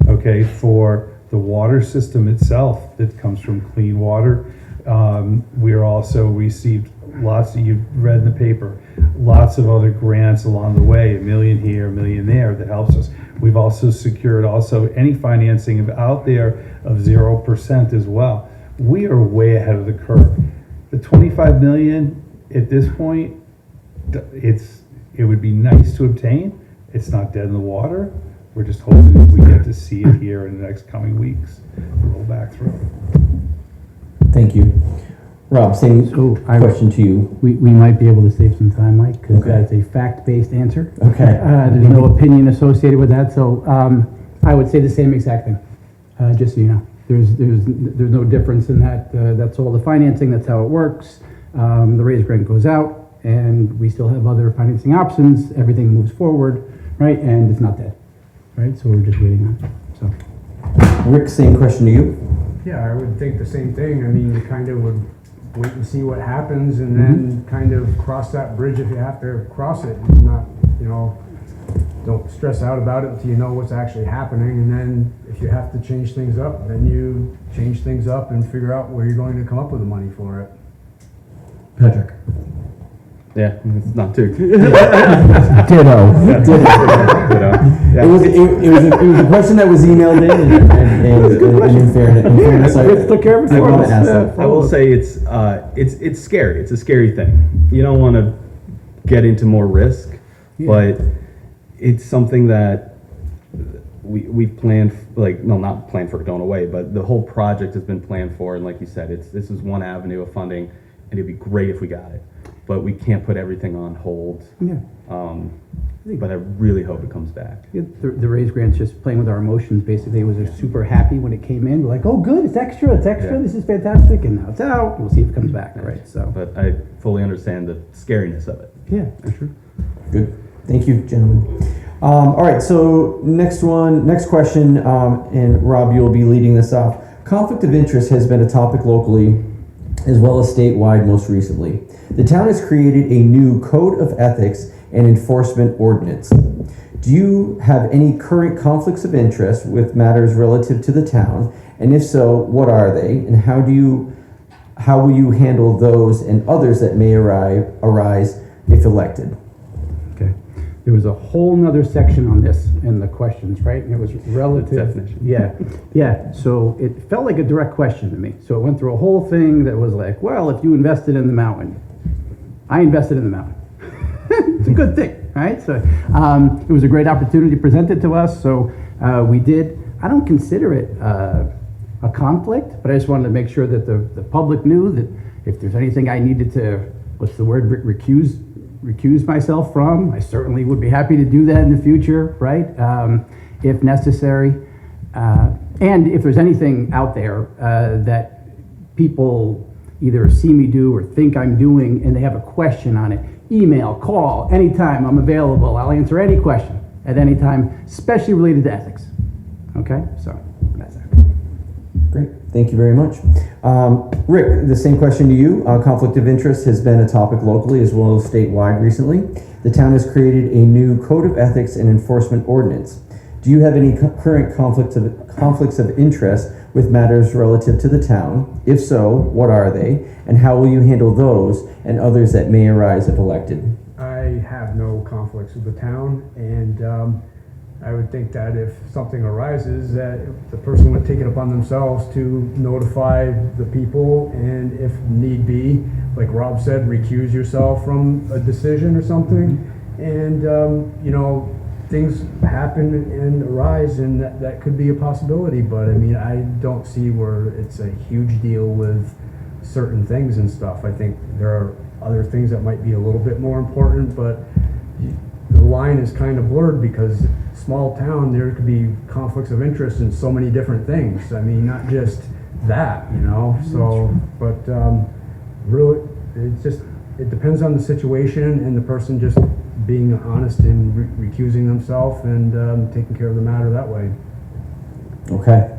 [SPEAKER 2] okay, for the water system itself that comes from clean water. We're also received lots of, you've read in the paper, lots of other grants along the way, $1 million here, $1 million there, that helps us. We've also secured any financing out there of 0% as well. We are way ahead of the curve. The 25 million at this point, it would be nice to obtain. It's not dead in the water. We're just hoping that we get to see it here in the next coming weeks, roll back through.
[SPEAKER 3] Thank you. Rob, same question to you.
[SPEAKER 4] We might be able to save some time, Mike, because
[SPEAKER 3] Okay.
[SPEAKER 4] that's a fact-based answer.
[SPEAKER 3] Okay.
[SPEAKER 4] There's no opinion associated with that, so I would say the same exact thing, just so you know. There's no difference in that. That's all the financing, that's how it works. The RAISE grant goes out, and we still have other financing options. Everything moves forward, right, and it's not dead, right? So we're just waiting on it. So.
[SPEAKER 3] Rick, same question to you.
[SPEAKER 5] Yeah, I would think the same thing. I mean, you kind of would wait and see what happens, and then kind of cross that bridge if you have to cross it. Not, don't stress out about it until you know what's actually happening, and then if you have to change things up, then you change things up and figure out where you're going to come up with the money for it.
[SPEAKER 3] Patrick.
[SPEAKER 6] Yeah, it's not too.
[SPEAKER 3] Ditto.
[SPEAKER 6] Yeah.
[SPEAKER 3] It was a question that was emailed in, and in fairness,
[SPEAKER 6] I will say it's scary. It's a scary thing. You don't want to get into more risk, but it's something that we've planned, not planned for it going away, but the whole project has been planned for, and like you said, this is one avenue of funding, and it'd be great if we got it, but we can't put everything on hold.
[SPEAKER 4] Yeah.
[SPEAKER 6] But I really hope it comes back.
[SPEAKER 4] Yeah, the raise grant's just playing with our emotions, basically. We were super happy when it came in. We're like, oh, good, it's extra,
[SPEAKER 6] Yeah.
[SPEAKER 4] this is fantastic, and now it's out. We'll see if it comes back, right? So,
[SPEAKER 6] But I fully understand the scariness of it.
[SPEAKER 4] yeah, for sure.
[SPEAKER 3] Good. Thank you, gentlemen. All right, so next question, and Rob, you'll be leading this off. Conflict of interest has been a topic locally as well as statewide most recently. The town has created a new code of ethics and enforcement ordinance. Do you have any current conflicts of interest with matters relative to the town? And if so, what are they? And how will you handle those and others that may arise if elected?
[SPEAKER 4] Okay. There was a whole nother section on this in the questions, right? And it was relative.
[SPEAKER 6] Definition.
[SPEAKER 4] Yeah. So it felt like a direct question to me. So it went through a whole thing that was like, well, if you invested in the mountain, I invested in the mountain. It's a good thing, right? So it was a great opportunity presented to us. So we did. I don't consider it a conflict, but I just wanted to make sure that the public knew that if there's anything I needed to, recuse myself from, I certainly would be happy to do that in the future, right? If necessary. And if there's anything out there that people either see me do or think I'm doing and they have a question on it, email, call, anytime I'm available. I'll answer any question at any time, especially related to ethics. Okay, so that's it.
[SPEAKER 3] Great, thank you very much. Rick, the same question to you. Conflict of interest has been a topic locally as well as statewide recently. The town has created a new code of ethics and enforcement ordinance. Do you have any current conflicts of interest with matters relative to the town? If so, what are they? And how will you handle those and others that may arise if elected?
[SPEAKER 5] I have no conflicts with the town, and I would think that if something arises, that the person would take it upon themselves to notify the people, and if need be, like Rob said, recuse yourself from a decision or something. And things happen and arise, and that could be a possibility. But I mean, I don't see where it's a huge deal with certain things and stuff. I think there are other things that might be a little bit more important, but the line is kind of blurred because small town, there could be conflicts of interest in so many different things. I mean, not just that, so, but really, it depends on the situation and the person just being honest and recusing themselves and taking care of the matter that way.
[SPEAKER 3] Okay.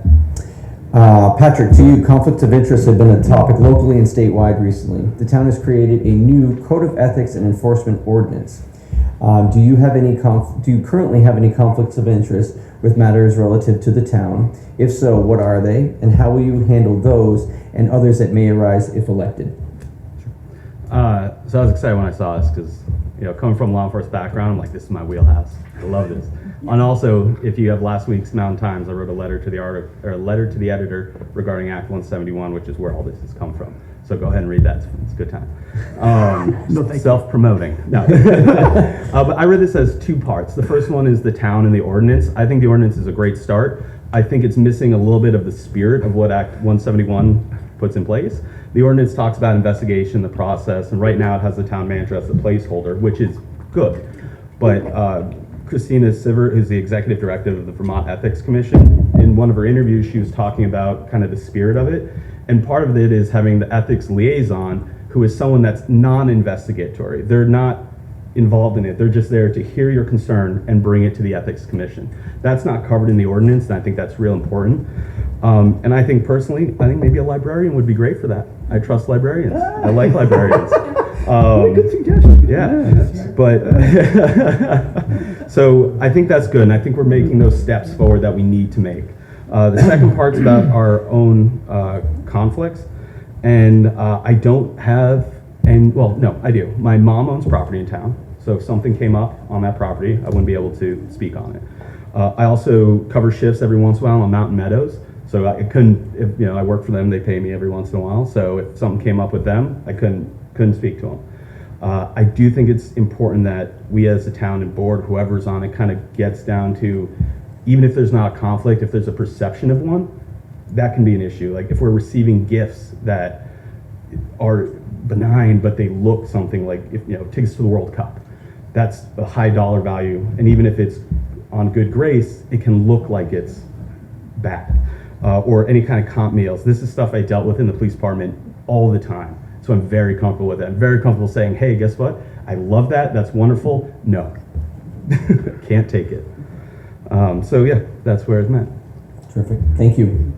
[SPEAKER 3] Patrick, to you, conflicts of interest have been a topic locally and statewide recently. The town has created a new code of ethics and enforcement ordinance. Do you currently have any conflicts of interest with matters relative to the town? If so, what are they? And how will you handle those and others that may arise if elected?
[SPEAKER 6] So I was excited when I saw this because, coming from a law enforcement background, I'm like, this is my wheelhouse. I love this. And also, if you have last week's Mountain Times, I wrote a letter to the editor regarding Act 171, which is where all this has come from. So go ahead and read that. It's a good time. Self-promoting. No. But I read this as two parts. The first one is the town and the ordinance. I think the ordinance is a great start. I think it's missing a little bit of the spirit of what Act 171 puts in place. The ordinance talks about investigation, the process, and right now it has the town manager as the placeholder, which is good. But Christina Sivert, who's the executive director of the Vermont Ethics Commission, in one of her interviews, she was talking about kind of the spirit of it. And part of it is having the ethics liaison, who is someone that's non-investigatory. They're not involved in it. They're just there to hear your concern and bring it to the Ethics Commission. That's not covered in the ordinance, and I think that's real important. And I think personally, maybe a librarian would be great for that. I trust librarians. I like librarians.
[SPEAKER 2] Good suggestion.
[SPEAKER 6] Yeah, but so I think that's good, and I think we're making those steps forward that we need to make. The second part's about our own conflicts, and I don't have, well, no, I do. My mom owns property in town, so if something came up on that property, I wouldn't be able to speak on it. I also cover shifts every once in a while on Mountain Meadows, so I couldn't, if, I work for them, they pay me every once in a while, so if something came up with them, I couldn't speak to them. I do think it's important that we as a town and board, whoever's on it, kind of gets down to, even if there's not a conflict, if there's a perception of one, that can be an issue. Like if we're receiving gifts that are benign, but they look something like, if tickets to the World Cup, that's a high dollar value, and even if it's on good grace, it can look like it's bad. Or any kind of comp meals. This is stuff I dealt with in the police department all the time. So I'm very comfortable with it. I'm very comfortable saying, hey, guess what? I love that. That's wonderful. No, can't take it. So yeah, that's where it's meant.
[SPEAKER 3] Terrific. Thank you.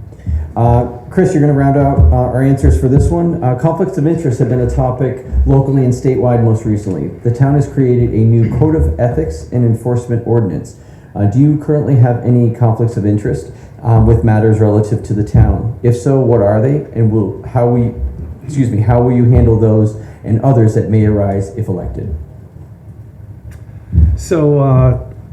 [SPEAKER 3] Chris, you're going to round out our answers for this one. Conflicts of interest have been a topic locally and statewide most recently. The town has created a new code of ethics and enforcement ordinance. Do you currently have any conflicts of interest with matters relative to the town? If so, what are they, and how will you handle those and others that may arise if elected?
[SPEAKER 2] So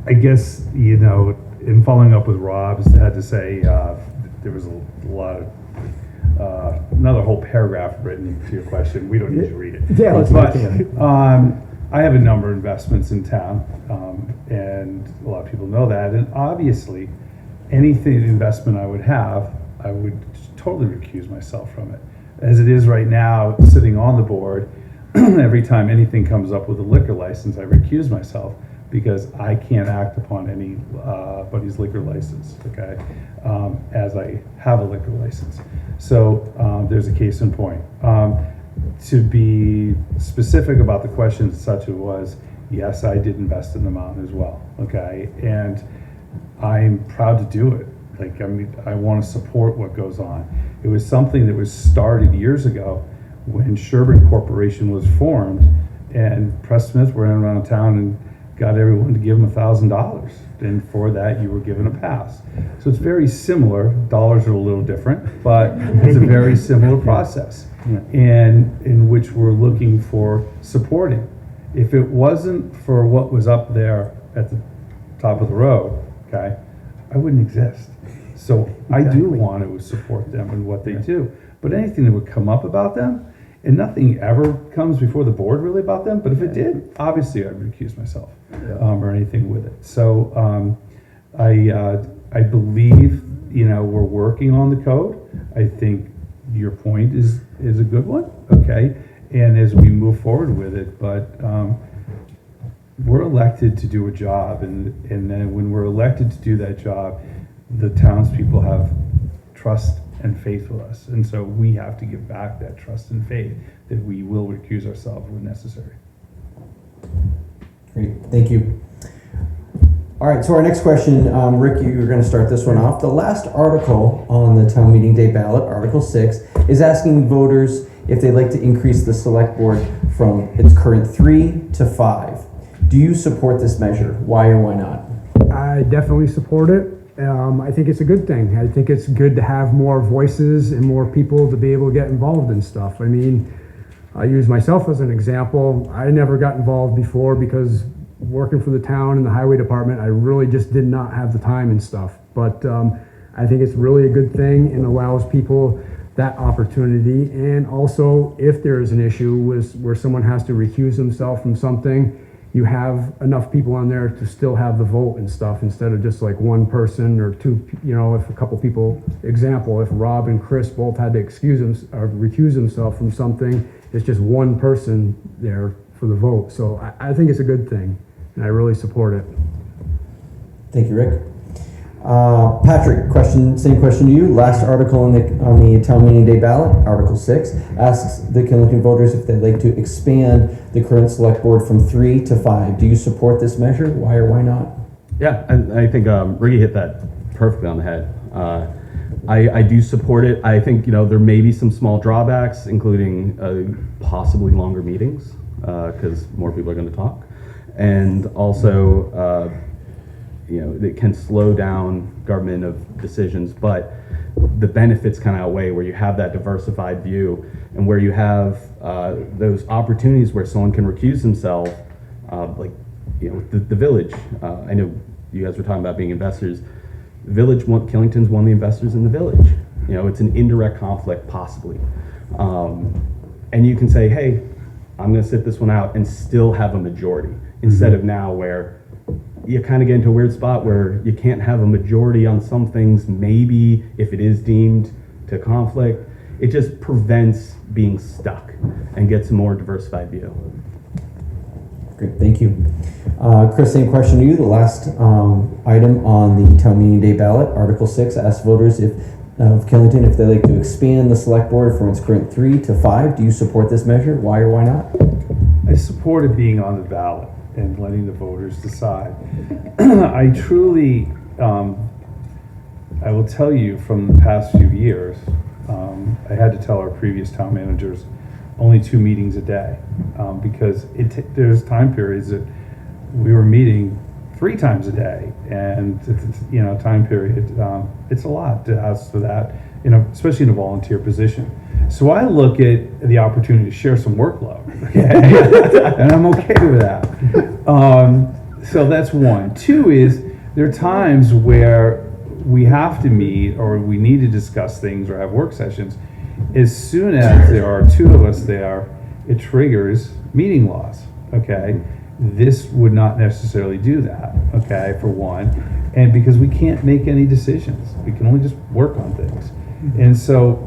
[SPEAKER 2] I guess, in following up with Rob's, I had to say there was a lot of, another whole paragraph written to your question. We don't need to read it.
[SPEAKER 5] Yeah, let's
[SPEAKER 2] but,
[SPEAKER 5] look at it.
[SPEAKER 2] I have a number of investments in town, and a lot of people know that. And obviously, anything investment I would have, I would totally recuse myself from it. As it is right now, sitting on the board, every time anything comes up with a liquor license, I recuse myself because I can't act upon anybody's liquor license, okay, as I have a liquor license. So there's a case in point. To be specific about the question, such it was, yes, I did invest in the mountain as well, okay, and I'm proud to do it. Like, I want to support what goes on. It was something that was started years ago when Sherburne Corporation was formed, and Press Smith went around town and got everyone to give them $1,000, and for that you were given a pass. So it's very similar. Dollars are a little different, but it's a very similar process, and in which we're looking for supporting. If it wasn't for what was up there at the top of the road, okay, I wouldn't exist. So I do want to support them in what they do. But anything that would come up about them, and nothing ever comes before the board really about them, but if it did, obviously I'd recuse myself or anything with it. So I believe, we're working on the code. I think your point is a good one, okay? And as we move forward with it, but we're elected to do a job, and then when we're elected to do that job, the townspeople have trust and faith with us, and so we have to give back that trust and faith that we will recuse ourselves when necessary.
[SPEAKER 3] Great, thank you. All right, so our next question, Rick, you're going to start this one off. The last article on the town meeting day ballot, Article 6, is asking voters if they'd like to increase the select board from its current 3 to 5. Do you support this measure? Why or why not?
[SPEAKER 5] I definitely support it. I think it's a good thing. I think it's good to have more voices and more people to be able to get involved in stuff. I mean, I use myself as an example. I never got involved before because working for the town and the highway department, I really just did not have the time and stuff. But I think it's really a good thing and allows people that opportunity. And also, if there is an issue where someone has to recuse themselves from something, you have enough people on there to still have the vote and stuff instead of just like one person or two, if a couple people, example, if Rob and Chris both had to recuse themselves from something, it's just one person there for the vote. So I think it's a good thing and I really support it.
[SPEAKER 3] Thank you, Rick. Patrick, same question to you. Last article on the town meeting day ballot, Article 6, asks the Killington voters if they'd like to expand the current select board from 3 to 5. Do you support this measure? Why or why not?
[SPEAKER 6] Yeah, I think Ricky hit that perfectly on the head. I do support it. I think there may be some small drawbacks, including possibly longer meetings. because more people are going to talk. And also, it can slow down government of decisions, but the benefits kind of outweigh where you have that diversified view and where you have those opportunities where someone can recuse themselves, the village. I know you guys were talking about being investors. Killington's one of the investors in the village. It's an indirect conflict, possibly. And you can say, hey, I'm going to sit this one out and still have a majority, instead of now where you kind of get into a weird spot where you can't have a majority on some things, maybe if it is deemed to conflict. It just prevents being stuck and gets a more diversified view.
[SPEAKER 3] Great, thank you. Chris, same question to you. The last item on the town meeting day ballot, Article 6, asks voters of Killington if they'd like to expand the select board from its current 3 to 5. Do you support this measure? Why or why not?
[SPEAKER 2] I support it being on the ballot and letting the voters decide. I truly, I will tell you from the past few years, I had to tell our previous town managers only 2 meetings a day, because there's time periods that we were meeting 3 times a day, and time period, it's a lot to ask for that, especially in a volunteer position. So I look at the opportunity to share some workload, okay? And I'm okay with that. So that's one. 2 is there are times where we have to meet or we need to discuss things or have work sessions. As soon as there are 2 of us there, it triggers meeting laws, okay? This would not necessarily do that, okay, for one. And because we can't make any decisions. We can only just work on things. And so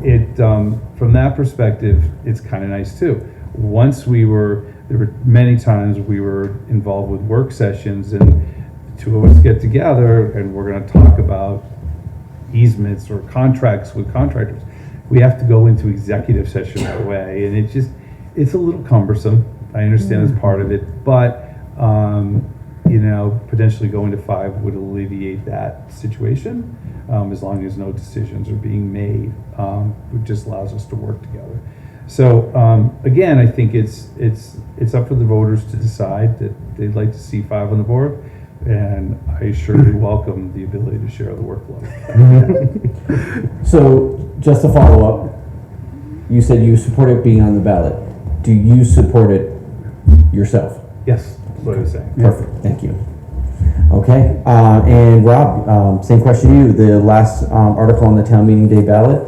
[SPEAKER 2] from that perspective, it's kind of nice too. There were many times we were involved with work sessions and 2 of us get together and we're going to talk about easements or contracts with contractors. We have to go into executive session that way, and it's a little cumbersome. I understand it's part of it, but potentially going to 5 would alleviate that situation, as long as no decisions are being made. It just allows us to work together. So again, I think it's up for the voters to decide that they'd like to see 5 on the board, and I surely welcome the ability to share the workload.
[SPEAKER 3] So, just to follow up, you said you support it being on the ballot. Do you support it yourself?
[SPEAKER 2] Yes, that's what I was saying.
[SPEAKER 3] Perfect, thank you. Okay, and Rob, same question to you. The last article on the town meeting day ballot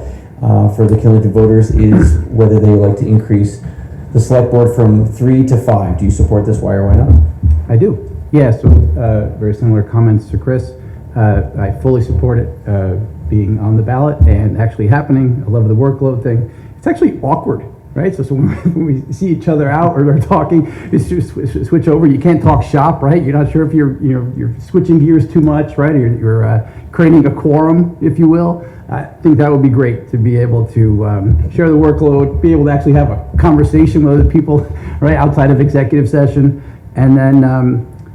[SPEAKER 3] for the Killington voters is whether they would like to increase the select board from 3 to 5. Do you support this? Why or why not?
[SPEAKER 4] I do. Yeah, so very similar comments to Chris. I fully support it being on the ballot and actually happening. I love the workload thing. It's actually awkward, right? So when we see each other out or they're talking, it's just switch over. You can't talk shop, right? You're not sure if you're switching gears too much, right? Or you're creating a quorum, if you will. I think that would be great to be able to share the workload, be able to actually have a conversation with other people, right, outside of executive session. And then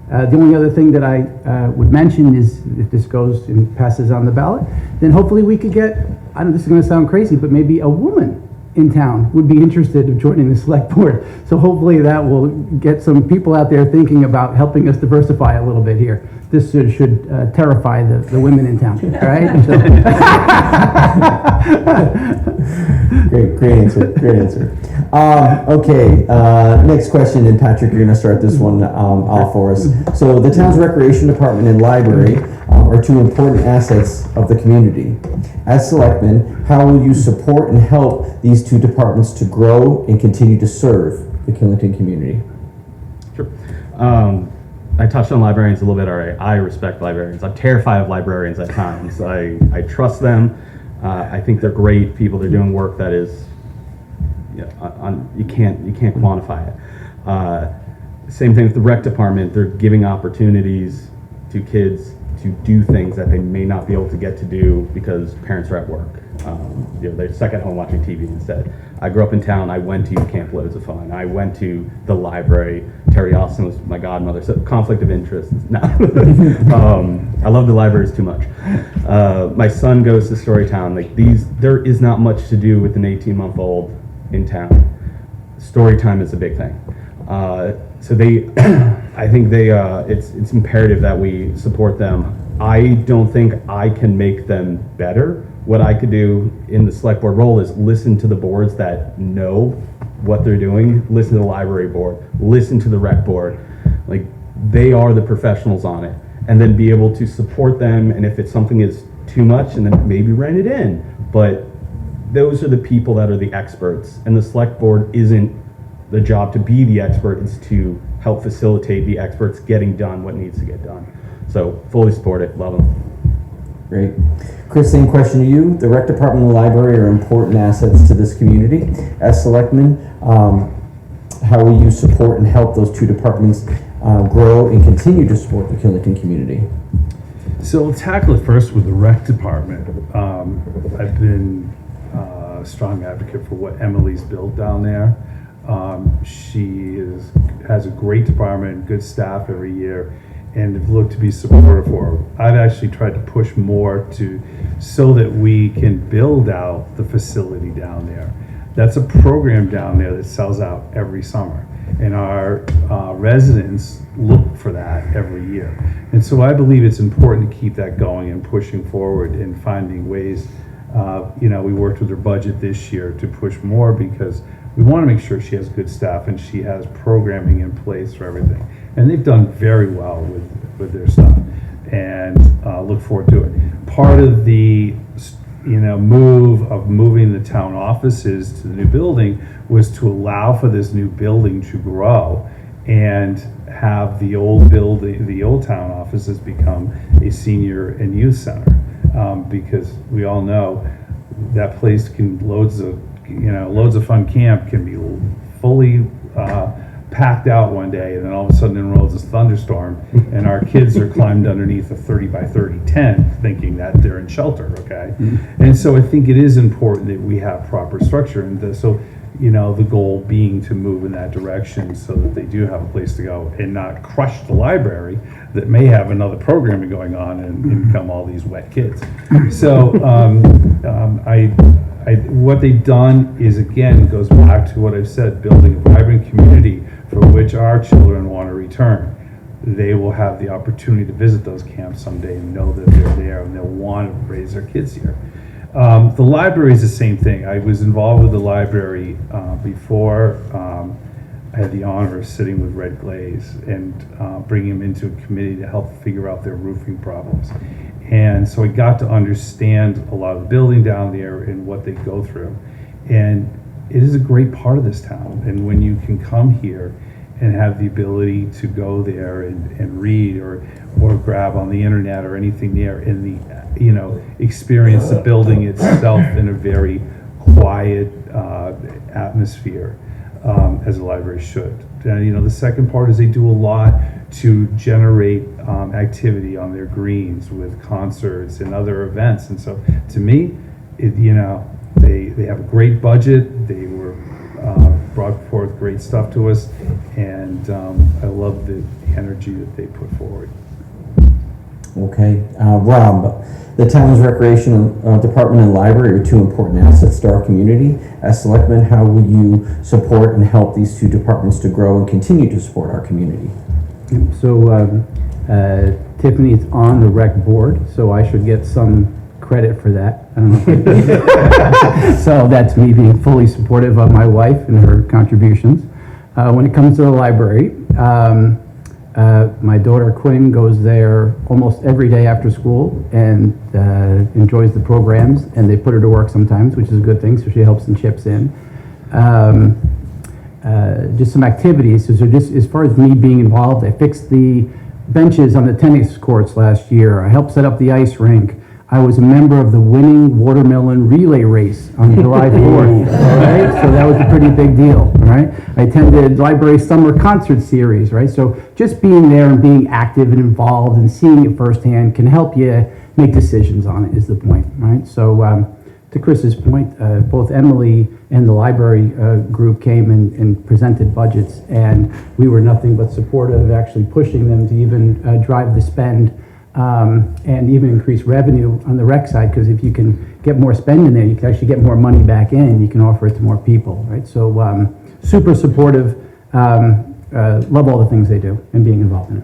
[SPEAKER 4] the only other thing that I would mention is if this goes and passes on the ballot, then hopefully we could get, I know this is going to sound crazy, but maybe a woman in town would be interested in joining the select board. So hopefully that will get some people out there thinking about helping us diversify a little bit here. This should terrify the women in town, right?
[SPEAKER 3] Great answer. Okay, next question, and Patrick, you're going to start this one off for us. So the town's recreation department and library are 2 important assets of the community. As selectmen, how will you support and help these 2 departments to grow and continue to serve the Killington community?
[SPEAKER 6] Sure. I touched on librarians a little bit already. I respect librarians. I'm terrified of librarians at times. I trust them. I think they're great people. They're doing work that is, you can't quantify it. Same thing with the rec department. They're giving opportunities to kids to do things that they may not be able to get to do because parents are at work. They're stuck at home watching TV instead. I grew up in town. I went to Camp Loads of Fun. I went to the library. Terry Austin was my godmother. So conflict of interest. No. I love the libraries too much. My son goes to Storytown. There is not much to do with an 18-month-old in town. Story time is a big thing. So they, I think they, it's imperative that we support them. I don't think I can make them better. What I could do in the select board role is listen to the boards that know what they're doing, listen to the library board, listen to the rec board. Like, they are the professionals on it, and then be able to support them, and if it's something is too much, and then maybe rein it in. But those are the people that are the experts, and the select board isn't the job to be the expert, it's to help facilitate the experts getting done what needs to get done. So fully support it, love them.
[SPEAKER 3] Great. Chris, same question to you. The rec department and the library are important assets to this community. As selectmen, how will you support and help those two departments grow and continue to support the Killington community?
[SPEAKER 2] So we'll tackle it first with the rec department. I've been a strong advocate for what Emily's built down there. She has a great department, good staff every year, and have looked to be supportive for her. I've actually tried to push more so that we can build out the facility down there. That's a program down there that sells out every summer, and our residents look for that every year. And so I believe it's important to keep that going and pushing forward and finding ways. We worked with her budget this year to push more because we want to make sure she has good staff and she has programming in place for everything. And they've done very well with their stuff, and look forward to it. Part of the move of moving the town offices to the new building was to allow for this new building to grow and have the old building, the old town offices, become a senior and youth center, because we all know that place can loads of fun camp can be fully packed out one day, and then all of a sudden enrolls this thunderstorm, and our kids are climbed underneath a 30 by 30 tent thinking that they're in shelter, okay? And so I think it is important that we have proper structure, and the goal being to move in that direction so that they do have a place to go and not crush the library that may have another programming going on and become all these wet kids. So what they've done is, again, goes back to what I've said, building a vibrant community for which our children want to return. They will have the opportunity to visit those camps someday and know that they're there, and they'll want to raise their kids here. The library is the same thing. I was involved with the library before. I had the honor of sitting with Red Glaze and bringing them into a committee to help figure out their roofing problems. And so I got to understand a lot of the building down there and what they go through. And it is a great part of this town. And when you can come here and have the ability to go there and read or grab on the internet or anything there, and experience the building itself in a very quiet atmosphere, as a library should. And the second part is they do a lot to generate activity on their greens with concerts and other events. And so to me, they have a great budget. They were brought forth great stuff to us, and I love the energy that they put forward.
[SPEAKER 3] Okay, Rob, the town's recreation department and library are two important assets to our community. As selectmen, how will you support and help these two departments to grow and continue to support our community?
[SPEAKER 4] So Tiffany's on the rec board, so I should get some credit for that. I don't know. So that's me being fully supportive of my wife and her contributions. When it comes to the library, my daughter Quinn goes there almost every day after school and enjoys the programs, and they put her to work sometimes, which is a good thing, so she helps and chips in. Just some activities. So just as far as me being involved, I fixed the benches on the tennis courts last year. I helped set up the ice rink. I was a member of the winning watermelon relay race on July 4th. All right, so that was a pretty big deal. All right, I attended library summer concert series. Right, so just being there and being active and involved and seeing it firsthand can help you make decisions on it. Is the point, right? So to Chris's point, both Emily and the library group came and presented budgets, and we were nothing but supportive, actually pushing them to even drive the spend. And even increase revenue on the rec side, because if you can get more spend in there, you can actually get more money back in, you can offer it to more people, right? So super supportive. love all the things they do and being involved in it.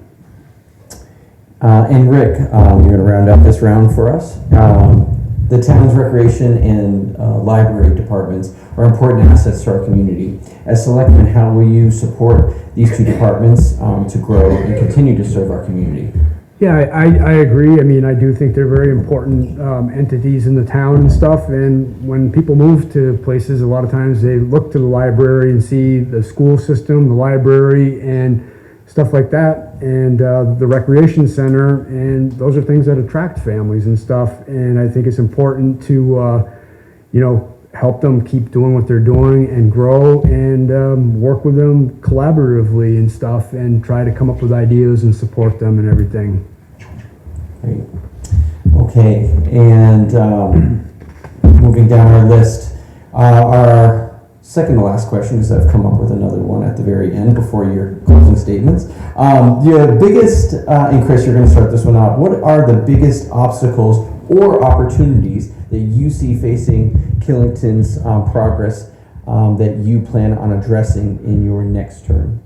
[SPEAKER 3] And Rick, you're going to round out this round for us. The town's recreation and library departments are important assets to our community. As selectmen, how will you support these two departments to grow and continue to serve our community?
[SPEAKER 5] Yeah, I agree. I mean, I do think they're very important entities in the town and stuff. And when people move to places, a lot of times they look to the library and see the school system, the library, and stuff like that, and the recreation center. And those are things that attract families and stuff. And I think it's important to, help them keep doing what they're doing and grow and work with them collaboratively and stuff and try to come up with ideas and support them and everything.
[SPEAKER 3] Great. Okay, and moving down our list, our second to last question, because I've come up with another one at the very end before your closing statements. Your biggest, and Chris, you're going to start this one out. What are the biggest obstacles or opportunities that you see facing Killington's progress that you plan on addressing in your next term?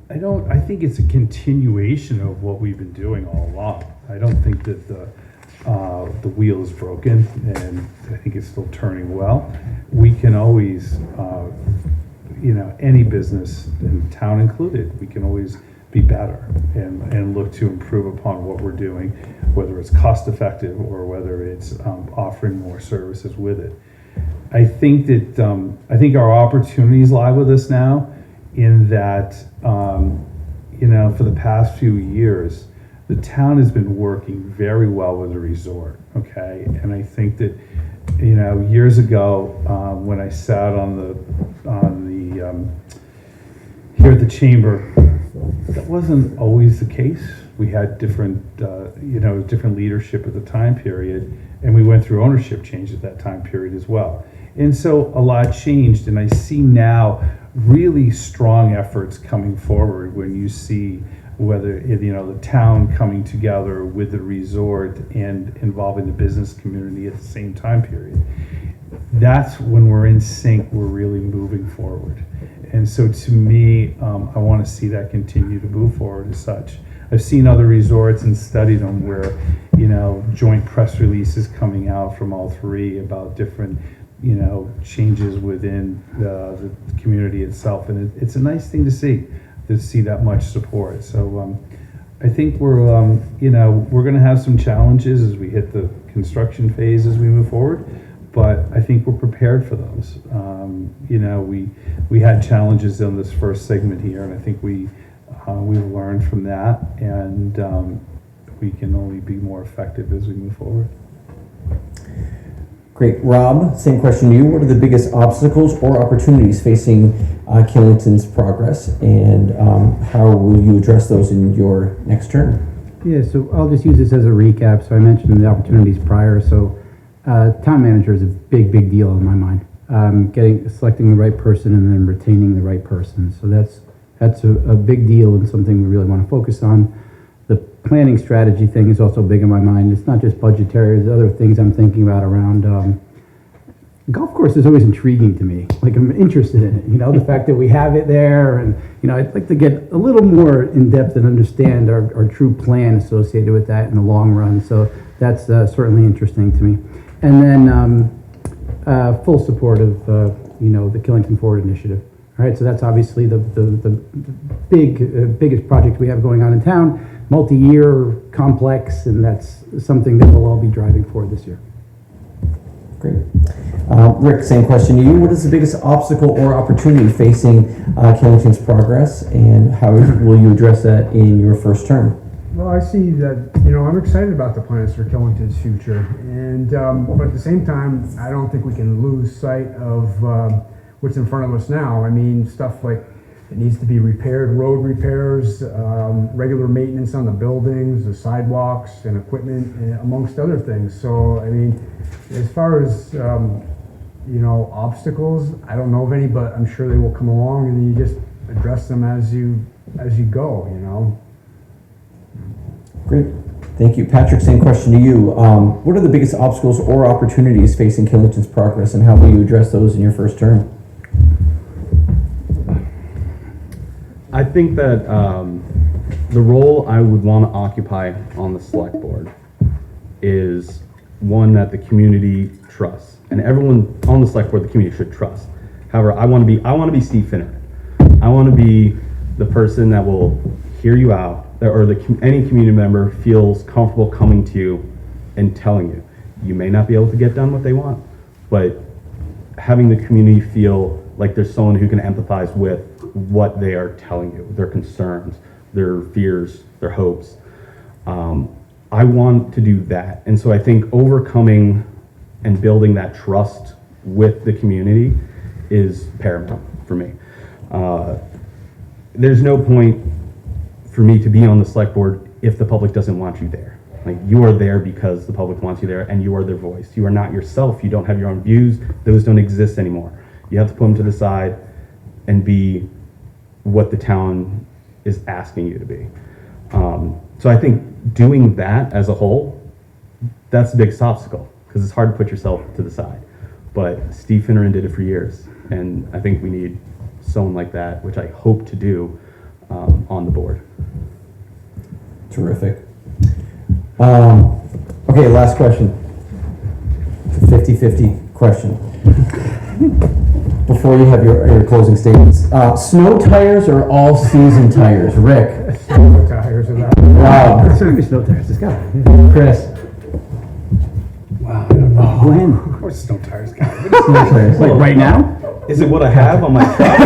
[SPEAKER 2] I think it's a continuation of what we've been doing all along. I don't think that the wheel is broken, and I think it's still turning well. We can always, any business, and town included, we can always be better and look to improve upon what we're doing, whether it's cost effective or whether it's offering more services with it. I think that our opportunities lie with us now, in that for the past few years, the town has been working very well with the resort. Okay, and I think that years ago when I sat on the here at the chamber, that wasn't always the case. We had different leadership at the time period, and we went through ownership change at that time period as well. And so a lot changed, and I see now really strong efforts coming forward when you see whether the town coming together with the resort and involving the business community at the same time period. That's when we're in sync, we're really moving forward. And so to me, I want to see that continue to move forward as such. I've seen other resorts and studied them where, joint press releases coming out from all three about different, changes within the community itself. And it's a nice thing to see that much support. So I think we're going to have some challenges as we hit the construction phase as we move forward. But I think we're prepared for those. We had challenges in this first segment here, and I think we've learned from that, and we can only be more effective as we move forward.
[SPEAKER 3] Great. Rob, same question to you. What are the biggest obstacles or opportunities facing Killington's progress, and how will you address those in your next term?
[SPEAKER 4] Yeah, so I'll just use this as a recap. So I mentioned the opportunities prior. So town manager is a big deal in my mind. Selecting the right person and then retaining the right person. So that's a big deal and something we really want to focus on. The planning strategy thing is also big in my mind. It's not just budgetary. There's other things I'm thinking about around. Golf course is always intriguing to me. Like, I'm interested in it. The fact that we have it there, and I'd like to get a little more in depth and understand our true plan associated with that in the long run. So that's certainly interesting to me. And then full support of the Killington Forward initiative. All right, so that's obviously the biggest project we have going on in town, multi-year, complex, and that's something that we'll all be driving for this year.
[SPEAKER 3] Great. Rick, same question to you. What is the biggest obstacle or opportunity facing Killington's progress, and how will you address that in your first term?
[SPEAKER 5] Well, I see that, I'm excited about the plans for Killington's future. And, but at the same time, I don't think we can lose sight of what's in front of us now. I mean, stuff like it needs to be repaired, road repairs, regular maintenance on the buildings, the sidewalks and equipment, and amongst other things. So, I mean, as far as, obstacles, I don't know of any, but I'm sure they will come along, and you just address them as you go,
[SPEAKER 3] Great. Thank you. Patrick, same question to you. What are the biggest obstacles or opportunities facing Killington's progress, and how will you address those in your first term?
[SPEAKER 6] I think that the role I would want to occupy on the select board is one that the community trusts, and everyone on the select board, the community should trust. However, I want to be Steve Finner. I want to be the person that will hear you out, or any community member feels comfortable coming to you and telling you. You may not be able to get done what they want, but having the community feel like there's someone who can empathize with what they are telling you, their concerns, their fears, their hopes. I want to do that. And so I think overcoming and building that trust with the community is paramount for me. There's no point for me to be on the select board if the public doesn't want you there. Like, you are there because the public wants you there, and you are their voice. You are not yourself. You don't have your own views. Those don't exist anymore. You have to put them to the side and be what the town is asking you to be. So I think doing that as a whole, that's the biggest obstacle, because it's hard to put yourself to the side. But Steve Finneran did it for years, and I think we need someone like that, which I hope to do on the board.
[SPEAKER 3] Terrific. Okay, last question. 50-50 question. Before you have your closing statements. Snow tires or all-season tires? Rick.
[SPEAKER 5] Snow tires are that.
[SPEAKER 3] Wow.
[SPEAKER 4] Snow tires, let's go.
[SPEAKER 3] Chris.
[SPEAKER 2] Wow, I don't know.
[SPEAKER 4] When?
[SPEAKER 2] Of course, snow tires got it.
[SPEAKER 3] Snow tires.
[SPEAKER 4] Like right now?
[SPEAKER 6] Is it what I have on my truck?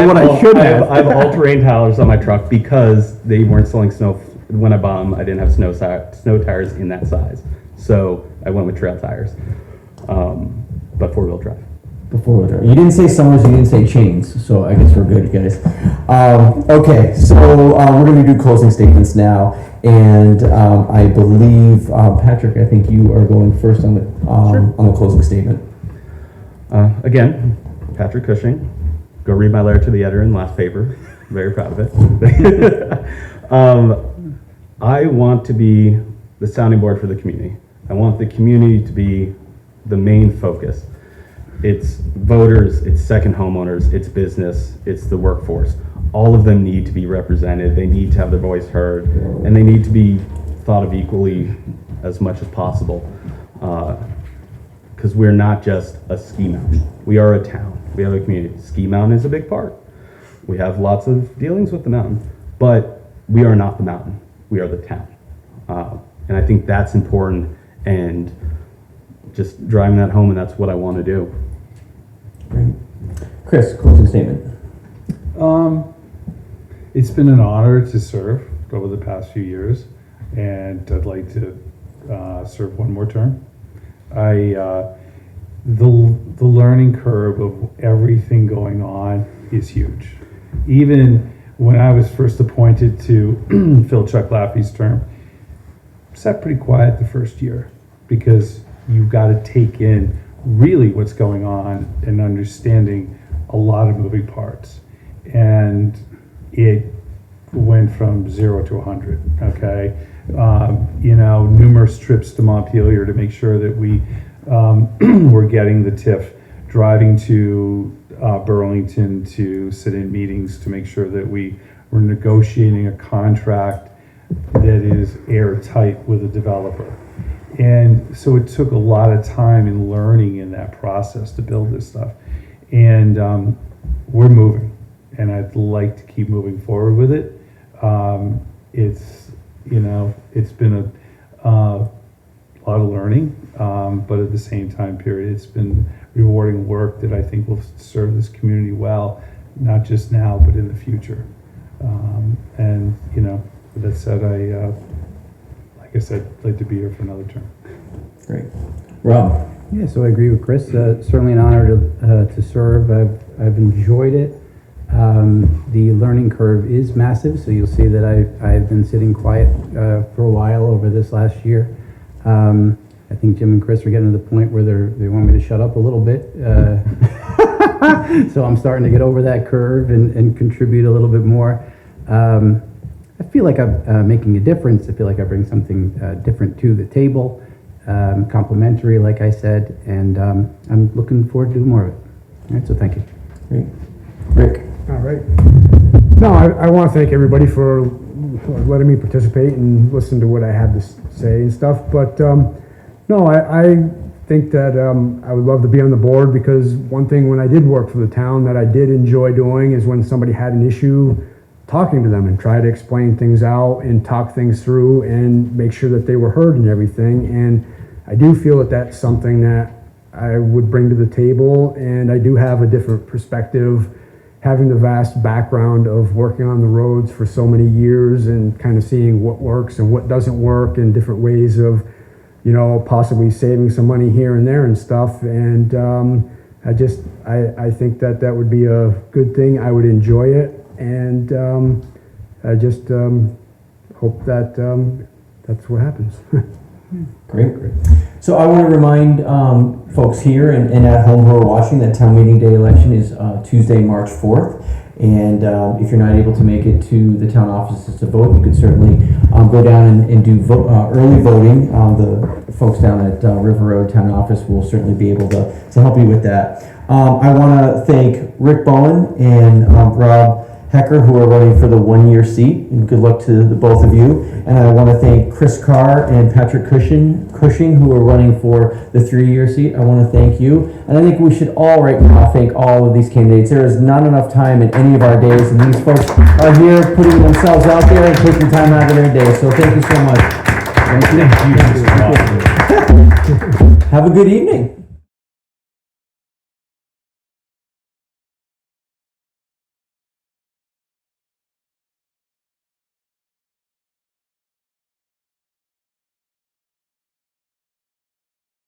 [SPEAKER 4] What I should have.
[SPEAKER 6] I have all-terrain tires on my truck because they weren't selling snow. When I bought them, I didn't have snow tires in that size. So I went with trail tires, but four-wheel drive.
[SPEAKER 3] Before you didn't say summers, you didn't say chains, so I guess we're good, guys. Okay, so we're going to do closing statements now, and I believe Patrick, I think you are going first on the closing statement.
[SPEAKER 6] Again, Patrick Cushing. Go read my letter to the editor in the last paper. Very proud of it. I want to be the sounding board for the community. I want the community to be the main focus. It's voters, it's second homeowners, it's business, it's the workforce. All of them need to be represented. They need to have their voice heard, and they need to be thought of equally as much as possible. Because we're not just a ski mountain. We are a town. We have a community. Ski Mountain is a big part. We have lots of dealings with the mountain, but we are not the mountain. We are the town. And I think that's important, and just driving that home, and that's what I want to do.
[SPEAKER 3] Great. Chris, closing statement.
[SPEAKER 2] It's been an honor to serve over the past few years, and I'd like to serve one more term. The learning curve of everything going on is huge. Even when I was first appointed to fill Chuck Laffey's term, sat pretty quiet the first year, because you've got to take in really what's going on and understanding a lot of moving parts. And it went from 0 to 100, okay? Numerous trips to Montpelier to make sure that we were getting the TIF, driving to Burlington to sit in meetings to make sure that we were negotiating a contract that is airtight with a developer. And so it took a lot of time and learning in that process to build this stuff. And we're moving, and I'd like to keep moving forward with it. It's been a lot of learning, but at the same time period, it's been rewarding work that I think will serve this community well, not just now, but in the future. With that said, like I said, I'd like to be here for another term.
[SPEAKER 3] Great. Rob.
[SPEAKER 4] Yeah, so I agree with Chris. Certainly an honor to serve. I've enjoyed it. The learning curve is massive, so you'll see that I've been sitting quiet for a while over this last year. I think Jim and Chris are getting to the point where they want me to shut up a little bit. So I'm starting to get over that curve and contribute a little bit more. I feel like I'm making a difference. I feel like I bring something different to the table, complimentary, like I said, and I'm looking forward to doing more of it. All right, so thank you.
[SPEAKER 3] Great. Rick.
[SPEAKER 5] All right. No, I want to thank everybody for letting me participate and listen to what I had to say and stuff. But no, I think that I would love to be on the board, because one thing when I did work for the town that I did enjoy doing is when somebody had an issue, talking to them and try to explain things out and talk things through and make sure that they were heard and everything. And I do feel that that's something that I would bring to the table, and I do have a different perspective, having the vast background of working on the roads for so many years and kind of seeing what works and what doesn't work and different ways of, you know, possibly saving some money here and there and stuff. And I think that that would be a good thing. I would enjoy it. And I just hope that that's what happens.
[SPEAKER 3] Great. So I want to remind folks here and at home who are watching that town meeting day election is Tuesday, March 4th. And if you're not able to make it to the town offices to vote, you could certainly go down and do early voting. The folks down at River Road Town Office will certainly be able to help you with that. I want to thank Rick Bowen and Rob Hecker, who are running for the 1-year seat, and good luck to the both of you. And I want to thank Chris Carr and Patrick Cushing, who are running for the 3-year seat. I want to thank you. And I think we should all right now thank all of these candidates. There is not enough time in any of our days, and these folks are here putting themselves out there and taking time out of their day. So thank you so much.
[SPEAKER 6] Thank you.
[SPEAKER 3] Have a good evening.